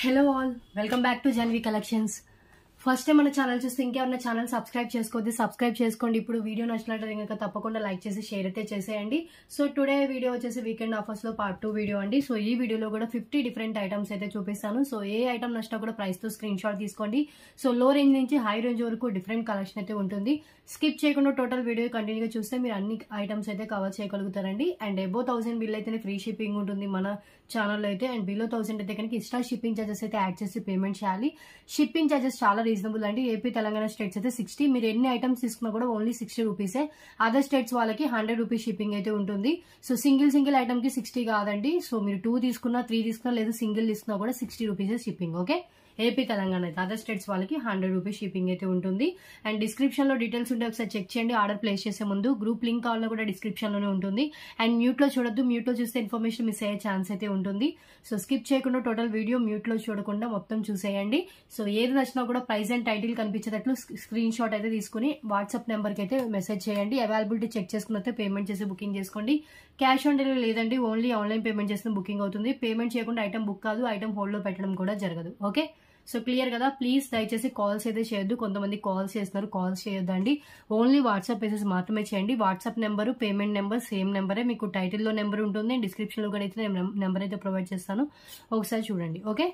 Hello all, welcome back to Janvi Collections. First time మన channel చూస్తే ఇంకేమన్నా channel subscribe చేసుకోండి. ఇప్పుడు వీడియో నచ్చినట్లయితే కనుక తప్పకుండా లైక్ చేసి షేర్ అయితే చేసేయండి. సో టుడే వీడియో వచ్చేసి వీకెండ్ ఆఫర్స్ లో పార్ట్ 2 వీడియో అండి. సో ఈ వీడియోలో కూడా 50 డిఫరెంట్ ఐటమ్స్ అయితే చూపిస్తాను. సో ఏ ఐటమ్ నచ్చినా కూడా ప్రైస్ తో స్క్రీన్ షాట్ తీసుకోండి. సో లో రేంజ్ నుంచి హై రేంజ్ వరకు డిఫరెంట్ కలెక్షన్ అయితే ఉంటుంది. స్కిప్ చేయకుండా టోటల్ వీడియో కంటిన్యూగా చూస్తే మీరు అన్ని ఐటమ్స్ అయితే కవర్ చేయగలుగుతారండి. అండ్ అబౌవ్ 1000 బిల్ అయితేనే ఫ్రీ షిప్పింగ్ ఉంటుంది మన ఛానల్లో అయితే. అండ్ బిలో 1000 అయితే కనుక ఎక్స్ట్రా షిప్పింగ్ చార్జెస్ అయితే యాడ్ చేసి పేమెంట్ చేయాలి. షిప్పింగ్ చార్జెస్ చాలా రీజనబుల్ అండి. ఏపీ తెలంగాణ స్టేట్స్ అయితే 60, మీరు ఎన్ని ఐటమ్స్ తీసుకున్నా కూడా ఓన్లీ 60 రూపీసే. అదర్ స్టేట్స్ వాళ్ళకి 100 రూపీస్ షిప్పింగ్ అయితే ఉంటుంది. సో సింగిల్ ఐటమ్ కి 60 కాదండి. సో మీరు 2 తీసుకున్నా 3 తీసుకున్నా లేదా సింగిల్ తీసుకున్నా కూడా 60 రూపీసే షిప్పింగ్. ఓకే, ఏపీ తెలంగాణ అయితే. అదర్ స్టేట్స్ వాళ్ళకి 100 రూపీస్ షిప్పింగ్ అయితే ఉంటుంది. అండ్ డిస్క్రిప్షన్ లో డీటెయిల్స్ ఉంటే ఒకసారి చెక్ చేయండి. ఆర్డర్ ప్లేస్ చేసే ముందు గ్రూప్ లింక్ కావాలన్నా కూడా డిస్క్రిప్షన్ లోనే ఉంటుంది. అండ్ మ్యూట్ లో చూడొద్దు, మ్యూట్ లో చూస్తే ఇన్ఫర్మేషన్ మిస్ అయ్యే ఛాన్స్ అయితే ఉంటుంది. సో స్కిప్ చేయకుండా టోటల్ వీడియో మ్యూట్ లో చూడకుండా మొత్తం చూసేయండి. సో ఏది నచ్చినా కూడా ప్రైస్ అండ్ టైటిల్ కనిపించేటట్లు స్క్రీన్ షాట్ అయితే తీసుకుని వాట్సాప్ నెంబర్ కి అయితే మెసేజ్ చేయండి. అవైలబిలిటీ చెక్ చేసుకున్నట్లయితే పేమెంట్ చేసి బుకింగ్ చేసుకోండి. క్యాష్ ఆన్ డెలివరీ లేదండి, ఓన్లీ ఆన్లైన్ పేమెంట్ చేసిన బుకింగ్ అవుతుంది. పేమెంట్ చేయకుండా ఐటమ్ బుక్ కాదు, ఐటమ్ హోల్డ్ లో పెట్టడం కూడా జరగదు. ఓకే, సో క్లియర్ కదా. ప్లీజ్ దయచేసి కాల్స్ అయితే చేయొద్దు. కొంతమంది కాల్స్ చేస్తున్నారు, కాల్స్ చేయొద్దండి. ఓన్లీ వాట్సాప్ మెసేజ్ మాత్రమే చేయండి. WhatsApp number, payment number same నెంబరే. మీకు టైటిల్లో నెంబర్ ఉంటుంది, డిస్క్రిప్షన్ లో కూడా అయితే నేను నెంబర్ అయితే ప్రొవైడ్ చేస్తాను, ఒకసారి చూడండి. ఓకే,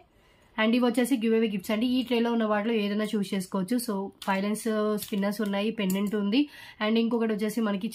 అండ్ ఇవి వచ్చేసి గివ్ అవే గిఫ్ట్స్ అండి. ఈ ట్రేలో ఉన్న వాటిలో ఏదైనా చూస్ చేసుకోవచ్చు. సో ఫైలెన్స్ స్పిన్నర్స్ ఉన్నాయి, పెండెంట్ ఉంది. అండ్ ఇంకొకటి వచ్చేసి మనకి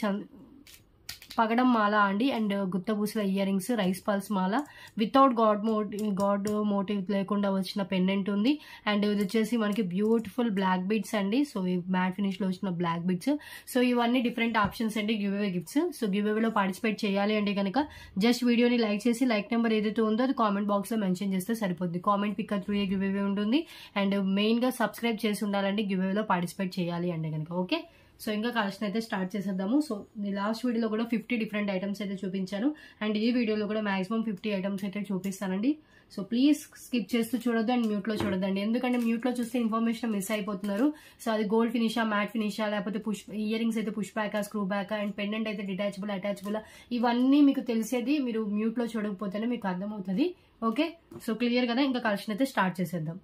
పగడం మాల అండి. అండ్ గుత్తపూసల ఇయర్ రింగ్స్, రైస్ పల్స్ మాల వితౌట్ గాడ్ మోటివ్ లేకుండా వచ్చిన పెండెంట్ ఉంది. అండ్ ఇది వచ్చేసి మనకి బ్యూటిఫుల్ బ్లాక్ బీడ్స్ అండి. సో ఈ మ్యాట్ ఫినిష్ లో వచ్చిన బ్లాక్ బీడ్స్. సో ఇవన్నీ డిఫరెంట్ ఆప్షన్స్ అండి giveaway gifts. So give అవేలో పార్టిసిపేట్ చేయాలి అంటే కనుక జస్ట్ వీడియోని లైక్ చేసి లైక్ నెంబర్ ఏదైతే ఉందో అది కామెంట్ బాక్స్ లో మెన్షన్ చేస్తే సరిపోద్ది. Comment pick through a giveaway ఉంటుంది. అండ్ మెయిన్ గా సబ్స్క్రైబ్ చేసి ఉండాలండి గివ్ అవేలో పార్టిసిపేట్ చేయాలి అంటే కనుక. ఓకే, సో ఇంకా కలెక్షన్ అయితే స్టార్ట్ చేసేద్దాము. సో లాస్ట్ వీడియోలో కూడా 50 డిఫరెంట్ ఐటమ్స్ అయితే చూపించాను. అండ్ ఈ వీడియోలో కూడా మాక్సిమం 50 ఐటమ్స్ అయితే చూపిస్తానండి. సో ప్లీజ్ స్కిప్ చేస్తూ చూడొద్దు అండ్ మ్యూట్ లో చూడొద్దండి. ఎందుకంటే మ్యూట్ లో చూస్తే ఇన్ఫర్మేషన్ మిస్ అయిపోతున్నారు. సో అది గోల్డ్ ఫినిషా, మ్యాట్ ఫినిషా, లేకపోతే ఇయర్ రింగ్స్ అయితే పుష్ బ్యాకా, స్క్రూ బ్యాకా, అండ్ పెండెంట్ అయితే డిటాచబుల్, అటాచబుల్, ఇవన్నీ మీకు తెలిసేది మీరు మ్యూట్ లో చూడకపోతేనే మీకు అర్థమవుతుంది. ఓకే, సో క్లియర్ కదా. ఇంకా కలెక్షన్ అయితే స్టార్ట్ చేసేద్దాం.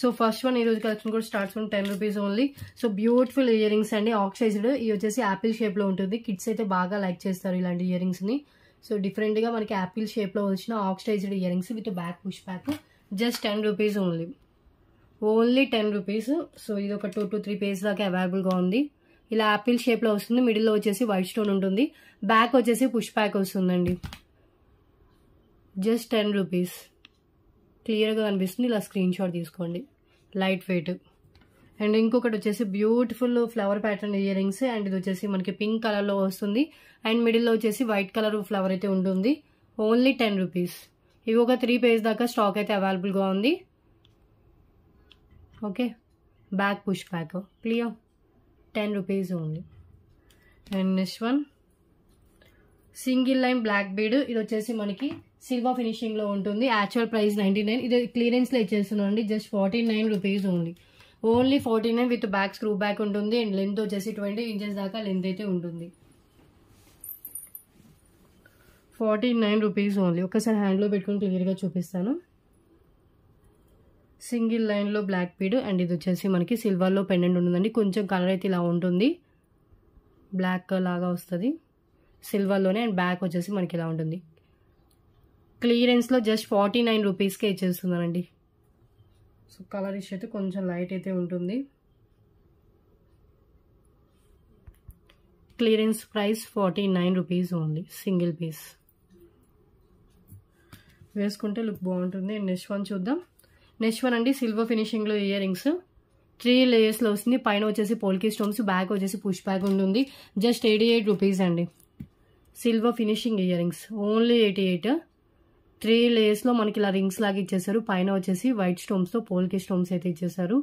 సో ఫస్ట్ వన్ ఈ రోజు కలెక్షన్ కూడా starts from 10 rupees only. So beautiful earrings అండి, ఆక్సైజ్డ్. ఇవి వచ్చేసి యాపిల్ షేప్ లో ఉంటుంది. కిడ్స్ అయితే బాగా లైక్ చేస్తారు ఇలాంటి ఇయర్ రింగ్స్ ని. సో డిఫరెంట్ గా మనకి యాపిల్ షేప్ లో వచ్చిన oxidised earrings with back push back. Just 10 rupees only 10 rupees. So ఇది ఒక 2 to 3 పేజ్ దాకా అవైలబుల్ గా ఉంది. ఇలా యాపిల్ షేప్ లో వస్తుంది. మిడిల్ లో వచ్చేసి వైట్ స్టోన్ ఉంటుంది. బ్యాక్ వచ్చేసి పుష్ బ్యాక్ వస్తుందండి. Just 10 rupees. క్లియర్ గా కనిపిస్తుంది. ఇలా స్క్రీన్ షాట్ తీసుకోండి. Light weight. అండ్ ఇంకొకటి వచ్చేసి beautiful flower pattern ear rings. And ఇది వచ్చేసి మనకి పింక్ కలర్ లో వస్తుంది. అండ్ మిడిల్ లో వచ్చేసి వైట్ కలర్ ఫ్లవర్ అయితే ఉంటుంది. Only 10 rupees. ఇవి ఒక 3 పేజ్ దాకా స్టాక్ అయితే అవైలబుల్ గా ఉంది. Okay, back push back. Clear, 10 rupees only. And next one single line black bead. ఇది వచ్చేసి మనకి సిల్వర్ ఫినిషింగ్ లో ఉంటుంది. యాక్చువల్ ప్రైస్ 99, ఇది క్లియరెన్స్ లో ఇచ్చేస్తున్నాం అండి. Just 49 rupees only 49 with back screw back ఉంటుంది. అండ్ లెంత్ వచ్చేసి 20 ఇంచెస్ దాకా లెంత్ అయితే ఉంటుంది. 49 రూపీస్ ఓన్లీ. ఒకసారి హ్యాండ్ లో పెట్టుకుని క్లియర్ గా చూపిస్తాను. సింగిల్ లైన్ లో బ్లాక్ బీడ్. అండ్ ఇది వచ్చేసి మనకి సిల్వర్ లో పెండెంట్ ఉంటుందండి. కొంచెం కలర్ అయితే ఇలా ఉంటుంది, బ్లాక్ లాగా వస్తుంది సిల్వర్ లోనే. అండ్ బ్యాక్ వచ్చేసి మనకి ఇలా ఉంటుంది. క్లియరెన్స్ లో జస్ట్ 49 రూపీస్కే ఇచ్చేస్తున్నానండి. సో కలర్ ఇష్యూ అయితే కొంచెం లైట్ అయితే ఉంటుంది. Clearance price 49 rupees only. Single piece వేసుకుంటే లుక్ బాగుంటుంది. అండ్ నెక్స్ట్ వన్ చూద్దాం. నెక్స్ట్ వన్ అండి సిల్వర్ ఫినిషింగ్ లో ఇయర్ రింగ్స్. 3 లేయర్స్ లో వస్తుంది. పైన వచ్చేసి పోల్కి స్టోన్స్, బ్యాక్ వచ్చేసి పుష్ బ్యాక్ ఉంటుంది. జస్ట్ 88 రూపీస్ అండి. Silver finishing earrings only 88. 3 layers లో మనకి ఇలా రింగ్స్ లాగా ఇచ్చేసారు. పైన వచ్చేసి వైట్ స్టోన్స్ తో పోల్కి స్టోన్స్ అయితే ఇచ్చేసారు.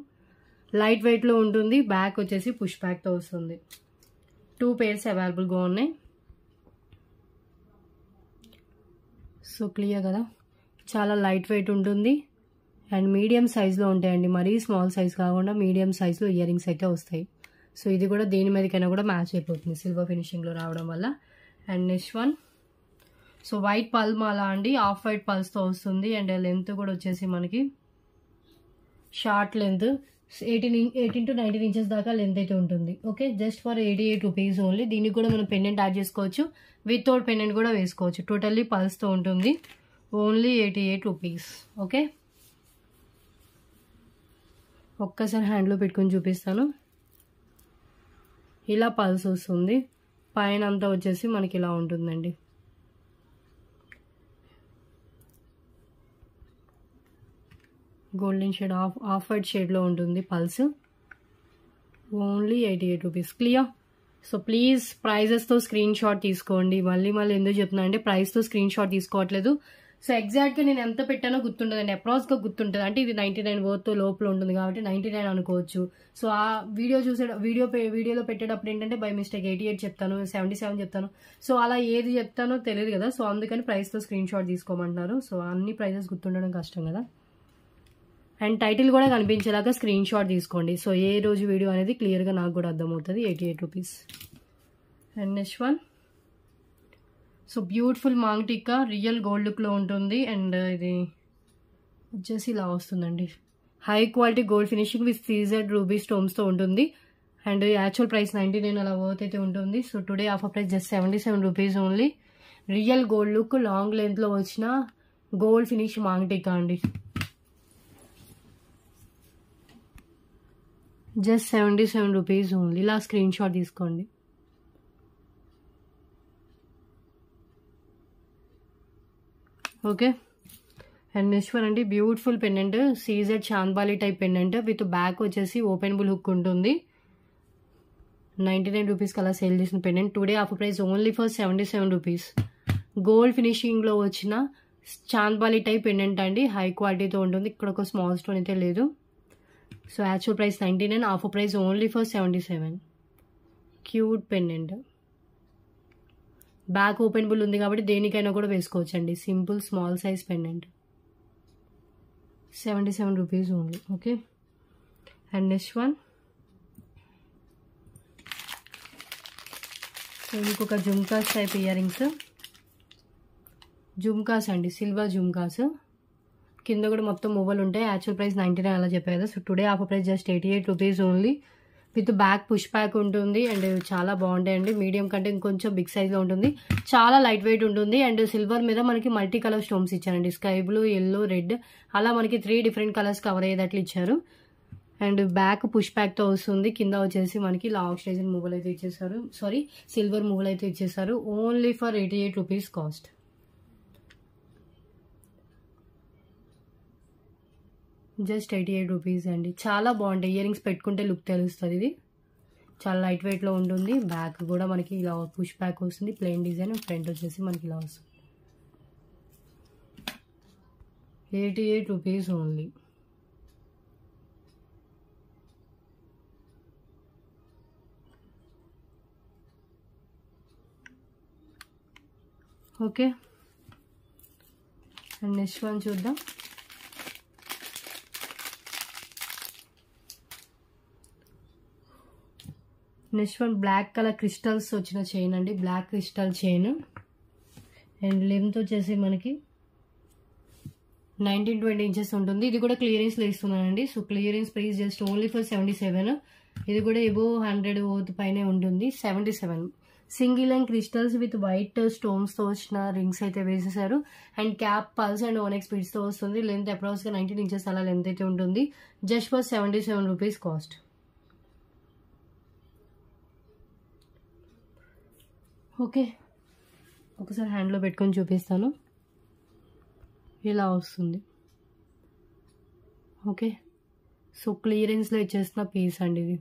లైట్ వెయిట్ లో ఉంటుంది. బ్యాక్ వచ్చేసి పుష్ బ్యాక్ తో వస్తుంది. 2 పేర్స్ అవైలబుల్ గా ఉన్నాయి. సో క్లియర్ కదా. చాలా లైట్ వెయిట్ ఉంటుంది. అండ్ మీడియం సైజ్ లో ఉంటాయండి, మరీ స్మాల్ సైజ్ కాకుండా మీడియం సైజ్ లో ఇయర్ రింగ్స్ అయితే వస్తాయి. సో ఇది కూడా దేని మీదకైనా కూడా మ్యాచ్ అయిపోతుంది సిల్వర్ ఫినిషింగ్ లో రావడం వల్ల. And next one so white పల్ మాల అండి, ఆఫ్ వైట్ పల్స్తో వస్తుంది. అండ్ లెంత్ కూడా వచ్చేసి మనకి షార్ట్ లెంత్ 18 to 19 ఇంచెస్ దాకా లెంత్ అయితే ఉంటుంది. Okay, just for 88 rupees only. దీనికి కూడా మనం పెండెంట్ యాడ్ చేసుకోవచ్చు, వితౌట్ పెండెంట్ కూడా వేసుకోవచ్చు. టోటల్లీ పల్స్తో ఉంటుంది. Only 88 rupees. ఓకే, ఒక్కసారి హ్యాండ్లో పెట్టుకొని చూపిస్తాను. ఇలా పల్స్ వస్తుంది. పైన అంతా వచ్చేసి మనకి ఇలా ఉంటుందండి. గోల్డెన్ షేడ్, ఆఫ్ వైట్ షేడ్లో ఉంటుంది pearls. Only 88 rupees. Clear? So please ప్రైజెస్తో స్క్రీన్ షాట్ తీసుకోండి. మళ్ళీ ఎందుకు చెప్తున్నా అంటే ప్రైస్తో స్క్రీన్ షాట్ తీసుకోవట్లేదు. సో ఎగ్జాక్ట్గా నేను ఎంత పెట్టానో గుర్తుంటుందండి, అప్రాక్స్గా గుర్తుంటుంది. అంటే ఇది 99 వర్త్ లోపల ఉంటుంది కాబట్టి 99 అనుకోవచ్చు. సో ఆ వీడియోలో పెట్టేటప్పుడు ఏంటంటే బై మిస్టేక్ 88 చెప్తాను, 77 చెప్తాను. సో అలా ఏది చెప్తానో తెలియదు కదా, సో అందుకని ప్రైస్తో స్క్రీన్ షాట్ తీసుకోమంటున్నారు. సో అన్ని ప్రైజెస్ గుర్తుండడం కష్టం కదా. అండ్ టైటిల్ కూడా కనిపించేలాగా స్క్రీన్ షాట్ తీసుకోండి. సో ఏ రోజు వీడియో అనేది క్లియర్గా నాకు కూడా అర్థమవుతుంది. 88 rupees. And next one, so beautiful maang tikka, real gold లుక్లో ఉంటుంది. అండ్ ఇది వచ్చేసి ఇలా వస్తుందండి. High quality gold finishing with CZ ruby స్టోన్స్తో ఉంటుంది. అండ్ యాక్చువల్ ప్రైస్ 99 అలా వర్త్ అయితే ఉంటుంది. So today offer price just 77 rupees only. Real gold look, long లెంత్లో వచ్చిన గోల్డ్ ఫినిష్ మాంగ్ టిక్కా అండి. Just 77 rupees only. ఇలా స్క్రీన్ షాట్ తీసుకోండి. ఓకే, అండ్ నెక్స్ట్ వన్ అండి, beautiful pendant, CZ chandbali type pendant with back వచ్చేసి ఓపెనబుల్ హుక్ ఉంటుంది. 99 రూపీస్కి అలా సేల్ చేసిన pendant. Today offer price only for 77 rupees. Gold ఫినిషింగ్లో వచ్చిన చాంద్బాలి టైప్ పెండెంట్ అండి, హై క్వాలిటీతో ఉంటుంది. ఇక్కడ ఒక స్మాల్ స్టోన్ అయితే లేదు. So actual price 99, offer price only for 77. Cute pendant, back openable ఉంది కాబట్టి దేనికైనా కూడా వేసుకోవచ్చు అండి. Simple small size pendant. 77 rupees only. Okay, and next one, so ఇంకొక jhumkas type earrings. Jhumkas అండి, సిల్వర్ జుమ్కాస్. కింద కూడా మొత్తం మువ్వలు ఉంటాయి. యాక్చువల్ ప్రైస్ 99 అలా చెప్పారు కదా. So today offer price just 88 rupees only. With back push back ఉంటుంది. అండ్ చాలా బాగుంటాయండి. మీడియం కంటే ఇంకొంచెం బిగ్ సైజ్లో ఉంటుంది. చాలా లైట్ వెయిట్ ఉంటుంది. అండ్ సిల్వర్ మీద మనకి మల్టీ కలర్ స్టోన్స్ ఇచ్చారండి. స్కై బ్లూ, ఎల్లో, రెడ్, అలా మనకి 3 డిఫరెంట్ కలర్స్ కవర్ అయ్యేటట్లు ఇచ్చారు. అండ్ బ్యాక్ పుష్ బ్యాక్తో వస్తుంది. కింద వచ్చేసి మనకి ఇలా ఆక్సిడైజన్ మూవలు అయితే ఇచ్చేసారు, సారీ సిల్వర్ మూవలు అయితే ఇచ్చేసారు. Only for 88 rupees cost. Just 88 rupees అండి. చాలా బాగుంటాయి. ఇయర్ రింగ్స్ పెట్టుకుంటే లుక్ తెలుస్తుంది. ఇది చాలా లైట్ వెయిట్లో ఉంటుంది. బ్యాక్ కూడా మనకి ఇలా పుష్ బ్యాక్ వస్తుంది, ప్లెయిన్ డిజైన్. ఫ్రంట్ వచ్చేసి మనకి ఇలా వస్తుంది. 88 rupees only. Okay, and next one చూద్దాం. Next one black colour crystals వచ్చిన చైన్ అండి, black crystal chain. And length వచ్చేసి మనకి 19-20 ఇంచెస్ ఉంటుంది. ఇది కూడా క్లియరెన్స్లో ఇస్తున్నానండి. So clearance price just only for 77. ఇది కూడా ఎబోవ్ 100 ఓత్ పైనే ఉంటుంది. 77. Single and crystals with white స్టోన్స్తో వచ్చిన రింగ్స్ అయితే వేసేసారు. And cap, pulse and onyx బీడ్స్తో వస్తుంది. లెంత్ అప్రాక్స్గా 19 ఇంచెస్ అలా లెంత్ అయితే ఉంటుంది. Just for 77 rupees cost. Okay, ఒకసారి హ్యాండ్లో పెట్టుకొని చూపిస్తాను. ఇలా వస్తుంది. ఓకే, సో క్లియరెన్స్లో ఇచ్చేసిన పీస్ అండి ఇది.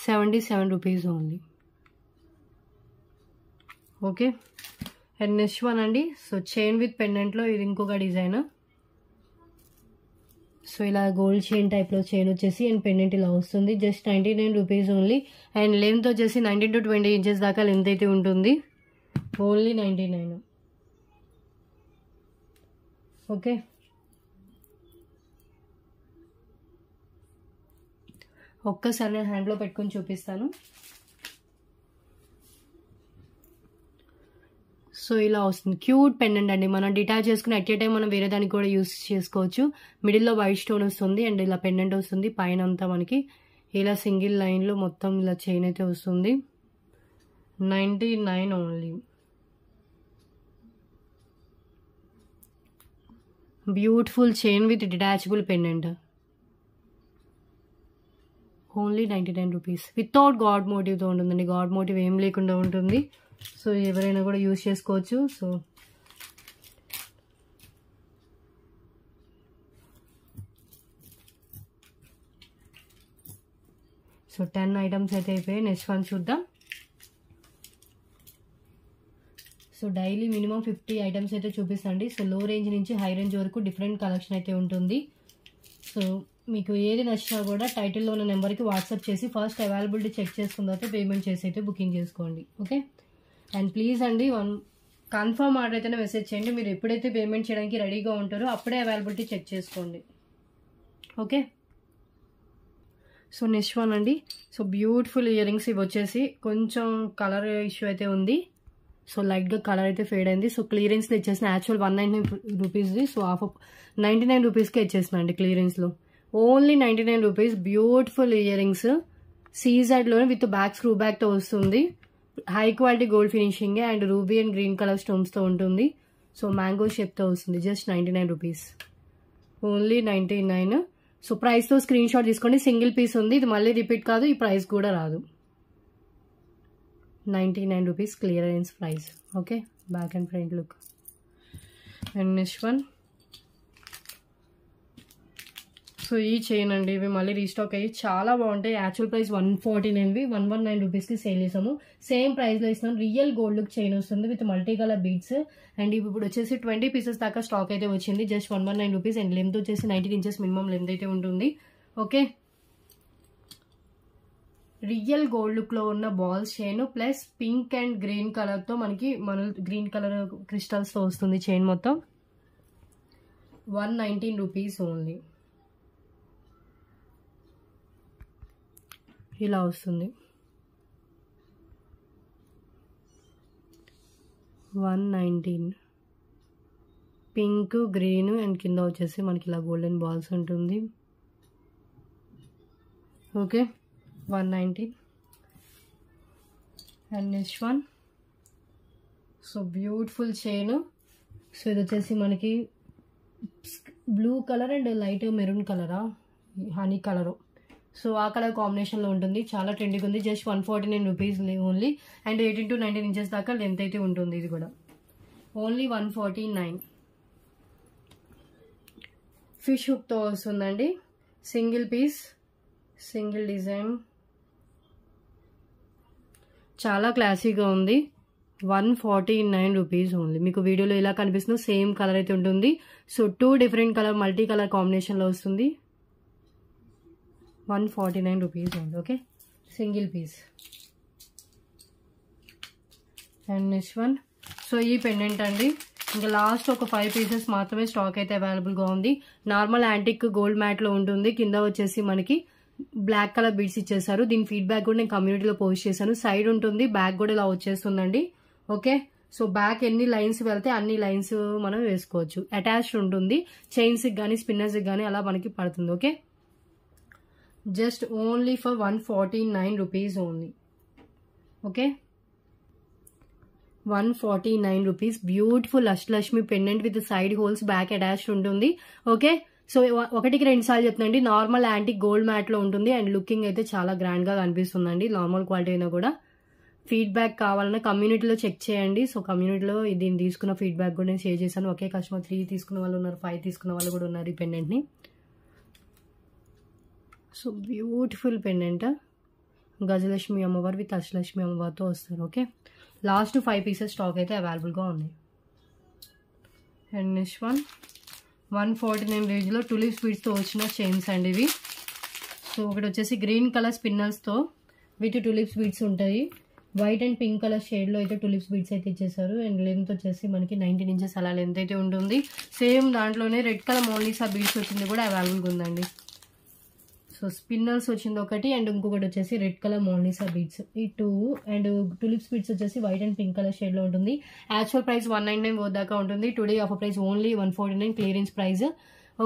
₹77 only. Okay, and next one అండి, సో చైన్ విత్ పెండెంట్లో ఇది ఇంకొక డిజైన్. సో ఇలా గోల్డ్ చైన్ టైప్లో చైన్ వచ్చేసి అండ్ పెండెంట్ ఇలా వస్తుంది. Just 99 rupees only. And length వచ్చేసి 19 to 20 ఇంచెస్ దాకా లెంత్ అయితే ఉంటుంది. ఓన్లీ 99. ఓకే, ఒక్కసారి నేను హ్యాండ్లో పెట్టుకొని చూపిస్తాను. సో ఇలా వస్తుంది. క్యూట్ పెండెంట్ అండి. మనం డిటాచ్ చేసుకుని అట్ ఏ టైం మనం వేరే దానికి కూడా యూస్ చేసుకోవచ్చు. మిడిల్లో వైట్ స్టోన్ వస్తుంది అండ్ ఇలా పెండెంట్ వస్తుంది. పైన అంతా మనకి ఇలా సింగిల్ లైన్లో మొత్తం ఇలా చైన్ అయితే వస్తుంది. 99 only. Beautiful chain with detachable pendant. Only 99 rupees. Without god మోటివ్తో ఉంటుందండి. గాడ్ మోటివ్ ఏం లేకుండా ఉంటుంది. సో ఎవరైనా కూడా యూజ్ చేసుకోవచ్చు. సో 10 ఐటమ్స్ అయితే అయిపోయాయి. నెక్స్ట్ వన్ చూద్దాం. సో డైలీ మినిమం 50 ఐటమ్స్ అయితే చూపిస్తాండి. సో లో రేంజ్ నుంచి హై రేంజ్ వరకు డిఫరెంట్ కలెక్షన్ అయితే ఉంటుంది. సో మీకు ఏది నచ్చినా కూడా టైటిల్లో ఉన్న నెంబర్కి వాట్సాప్ చేసి ఫస్ట్ అవైలబిలిటీ చెక్ చేసుకున్న తర్వాత పేమెంట్ చేసి అయితే బుకింగ్ చేసుకోండి. ఓకే. అండ్ ప్లీజ్ అండి కన్ఫర్మ్ ఆర్డర్ అయితేనే మెసేజ్ చేయండి. మీరు ఎప్పుడైతే పేమెంట్ చేయడానికి రెడీగా ఉంటారో అప్పుడే అవైలబిలిటీ చెక్ చేసుకోండి. ఓకే. సో నెక్స్ట్ వన్ అండి. So beautiful ear rings. ఇవి వచ్చేసి కొంచెం కలర్ ఇష్యూ అయితే ఉంది. సో లైట్గా కలర్ అయితే ఫేడ్ అయింది. సో క్లియరెన్స్లో ఇచ్చేసిన యాక్చువల్ 199 రూపీస్ది. సో 99 రూపీస్కే ఇచ్చేసిన అండి క్లియరెన్స్లో. Only 99 rupees. Beautiful earrings సీజెడ్లోనే విత్ బ్యాక్ స్క్రూ బ్యాక్తో వస్తుంది. High quality gold finishing and ruby and green colour స్టోన్స్తో ఉంటుంది. సో మ్యాంగో షేప్తో వస్తుంది. Just 99 rupees. ఓన్లీ 99. సో ప్రైస్తో స్క్రీన్ షాట్ తీసుకోండి. సింగిల్ పీస్ ఉంది. ఇది మళ్ళీ రిపీట్ కాదు. ఈ ప్రైస్ కూడా రాదు. 99 rupees clearance price. Okay. Back and front look. And next one. So ఈ చైన్ అండి. ఇవి మళ్ళీ రీస్టాక్ అయ్యి చాలా బాగుంటాయి. యాక్చువల్ ప్రైస్ 149వి 119 రూపీస్కి సేల్ చేసాము. సేమ్ ప్రైస్లో ఇస్తున్నాం. రియల్ గోల్డ్ లుక్ చైన్ వస్తుంది with multi colour beads. And ఇప్పుడు వచ్చేసి 20 పీసెస్ దాకా స్టాక్ అయితే వచ్చింది. Just 119 rupees. అండ్ లెంత్ వచ్చేసి 19 ఇంచెస్ మినిమం లెంత్ అయితే ఉంటుంది. ఓకే. రియల్ గోల్డ్ లుక్లో ఉన్న balls chain plus pink and green కలర్తో మనకి గ్రీన్ కలర్ క్రిస్టల్స్తో వస్తుంది చైన్ మొత్తం. 119 రూపీస్ ఓన్లీ. ఇలా వస్తుంది. 119. పింక్ గ్రీన్ అండ్ కింద వచ్చేసి మనకి ఇలా గోల్డెన్ బాల్స్ ఉంటుంది. Okay. 119. And next one. So beautiful chain. So ఇది వచ్చేసి మనకి blue colour and light maroon కలరా హనీ కలరు. సో ఆ కలర్ కాంబినేషన్లో ఉంటుంది. చాలా ట్రెండింగ్ ఉంది. Just 149 rupees only. And 18 to 19 inches దాకా లెంత్ అయితే ఉంటుంది. ఇది కూడా ఓన్లీ 149. ఫిష్ హుక్తో వస్తుందండి. Single piece, single design. చాలా క్లాసీగా ఉంది. 149 రూపీస్ ఓన్లీ. మీకు వీడియోలో ఇలా కనిపిస్తుంది. సేమ్ కలర్ అయితే ఉంటుంది. So 2 different colour multi colour కాంబినేషన్లో వస్తుంది. 149 rupees only. Okay. Single piece. And next one. So ఈ పెండెంట్ అండి. ఇంకా లాస్ట్ ఒక 5 పీసెస్ మాత్రమే స్టాక్ అయితే అవైలబుల్గా ఉంది. నార్మల్ యాంటిక్ గోల్డ్ మ్యాట్లో ఉంటుంది. కింద వచ్చేసి మనకి బ్లాక్ కలర్ బీడ్స్ ఇచ్చేసారు. దీని ఫీడ్బ్యాక్ కూడా నేను కమ్యూనిటీలో పోస్ట్ చేశాను. సైడ్ ఉంటుంది, బ్యాక్ కూడా ఇలా వచ్చేస్తుందండి. ఓకే. సో బ్యాక్ ఎన్ని లైన్స్ వెళ్తే అన్ని లైన్స్ మనం వేసుకోవచ్చు. అటాచ్డ్ ఉంటుంది. చైన్స్కి కానీ స్పిన్నర్స్కి కానీ అలా మనకి పడుతుంది. Okay. Just only for 149 rupees only. Okay. 149 rupees. Beautiful Ashtalakshmi pendant with side holes, back attached ఉంటుంది. ఓకే. సో 1కి 2 సార్లు చెప్తానండి. నార్మల్ యాంటిక్ గోల్డ్ మ్యాట్లో ఉంటుంది. అండ్ లుకింగ్ అయితే చాలా గ్రాండ్గా కనిపిస్తుందండి. నార్మల్ క్వాలిటీ అయినా కూడా. ఫీడ్బ్యాక్ కావాలన్నా కమ్యూనిటీలో చెక్ చేయండి. సో కమ్యూనిటీలో దీన్ని తీసుకున్న ఫీడ్బ్యాక్ కూడా నేను షేర్ చేశాను. ఒకే కస్టమర్ 3 తీసుకున్న వాళ్ళు ఉన్నారు, 5 తీసుకున్న వాళ్ళు కూడా ఉన్నారు ఈ పెండెంట్ని. So beautiful pendant. గజలక్ష్మి అమ్మవారు విత్ అష్టలక్ష్మి అమ్మవారితో వస్తారు. ఓకే. లాస్ట్ 5 పీసెస్ స్టాక్ అయితే అవైలబుల్గా ఉన్నాయి. And next one. 149 రేంజ్లో టులిప్ స్వీట్స్తో వచ్చిన చైన్స్ అండి ఇవి. సో ఒకటి వచ్చేసి గ్రీన్ కలర్ స్పిన్నర్స్తో విత్ టులిప్ స్వీట్స్ ఉంటాయి. వైట్ అండ్ పింక్ కలర్ షేడ్లో అయితే టులిప్ స్వీట్స్ అయితే ఇచ్చేసారు. అండ్ లెంత్ వచ్చేసి మనకి 19 ఇంచెస్ అలా లెంత్ అయితే ఉంటుంది. సేమ్ దాంట్లోనే రెడ్ కలర్ మోనలిసా బీడ్స్ వచ్చింది కూడా అవైలబుల్గా ఉందండి. సో స్పిన్నర్స్ వచ్చింది ఒకటి అండ్ ఇంకొకటి వచ్చేసి రెడ్ కలర్ మోనాలిసా బీడ్స్, ఈ 2 అండ్ టులిప్స్ బీడ్స్ వచ్చేసి white and pink colour shade లో ఉంటుంది. యాక్చువల్ ప్రైస్ 199 దాకా ఉంటుంది. Today offer price only 149 clearance price.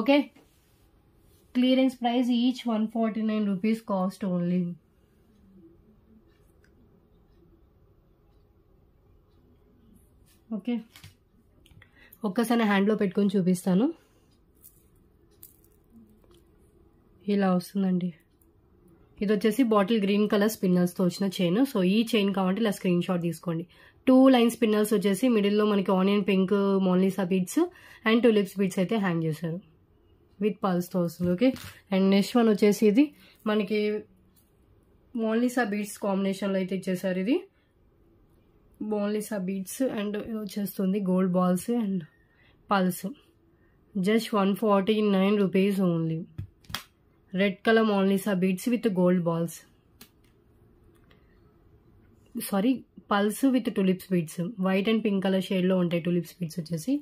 Okay, clearance price each 149 rupees cost only. Okay, ఒక్కసారి హ్యాండ్లో పెట్టుకొని చూపిస్తాను. ఇలా వస్తుందండి. ఇది వచ్చేసి బాటిల్ గ్రీన్ కలర్ స్పిన్నర్స్తో వచ్చిన చైన్. సో ఈ చైన్ కావాలంటే ఇలా స్క్రీన్ షాట్ తీసుకోండి. 2 లైన్ స్పిన్నర్స్ వచ్చేసి మిడిల్లో మనకి onion pink Mona Lisa beads and tulips beads అయితే హ్యాంగ్ చేశారు విత్ పల్స్తో వస్తుంది. ఓకే, అండ్ నెక్స్ట్ వన్ వచ్చేసి ఇది మనకి మోనాలిసా బీడ్స్ కాంబినేషన్లో అయితే ఇచ్చేసారు. ఇది మోనాలిసా బీడ్స్ అండ్ వచ్చేస్తుంది gold balls and pearls. Just 149 rupees only. Red colour Mona Lisa beads with gold balls, sorry pearls with tulips beads. White and pink colour షేడ్లో ఉంటాయి టులిప్స్ బీడ్స్ వచ్చేసి.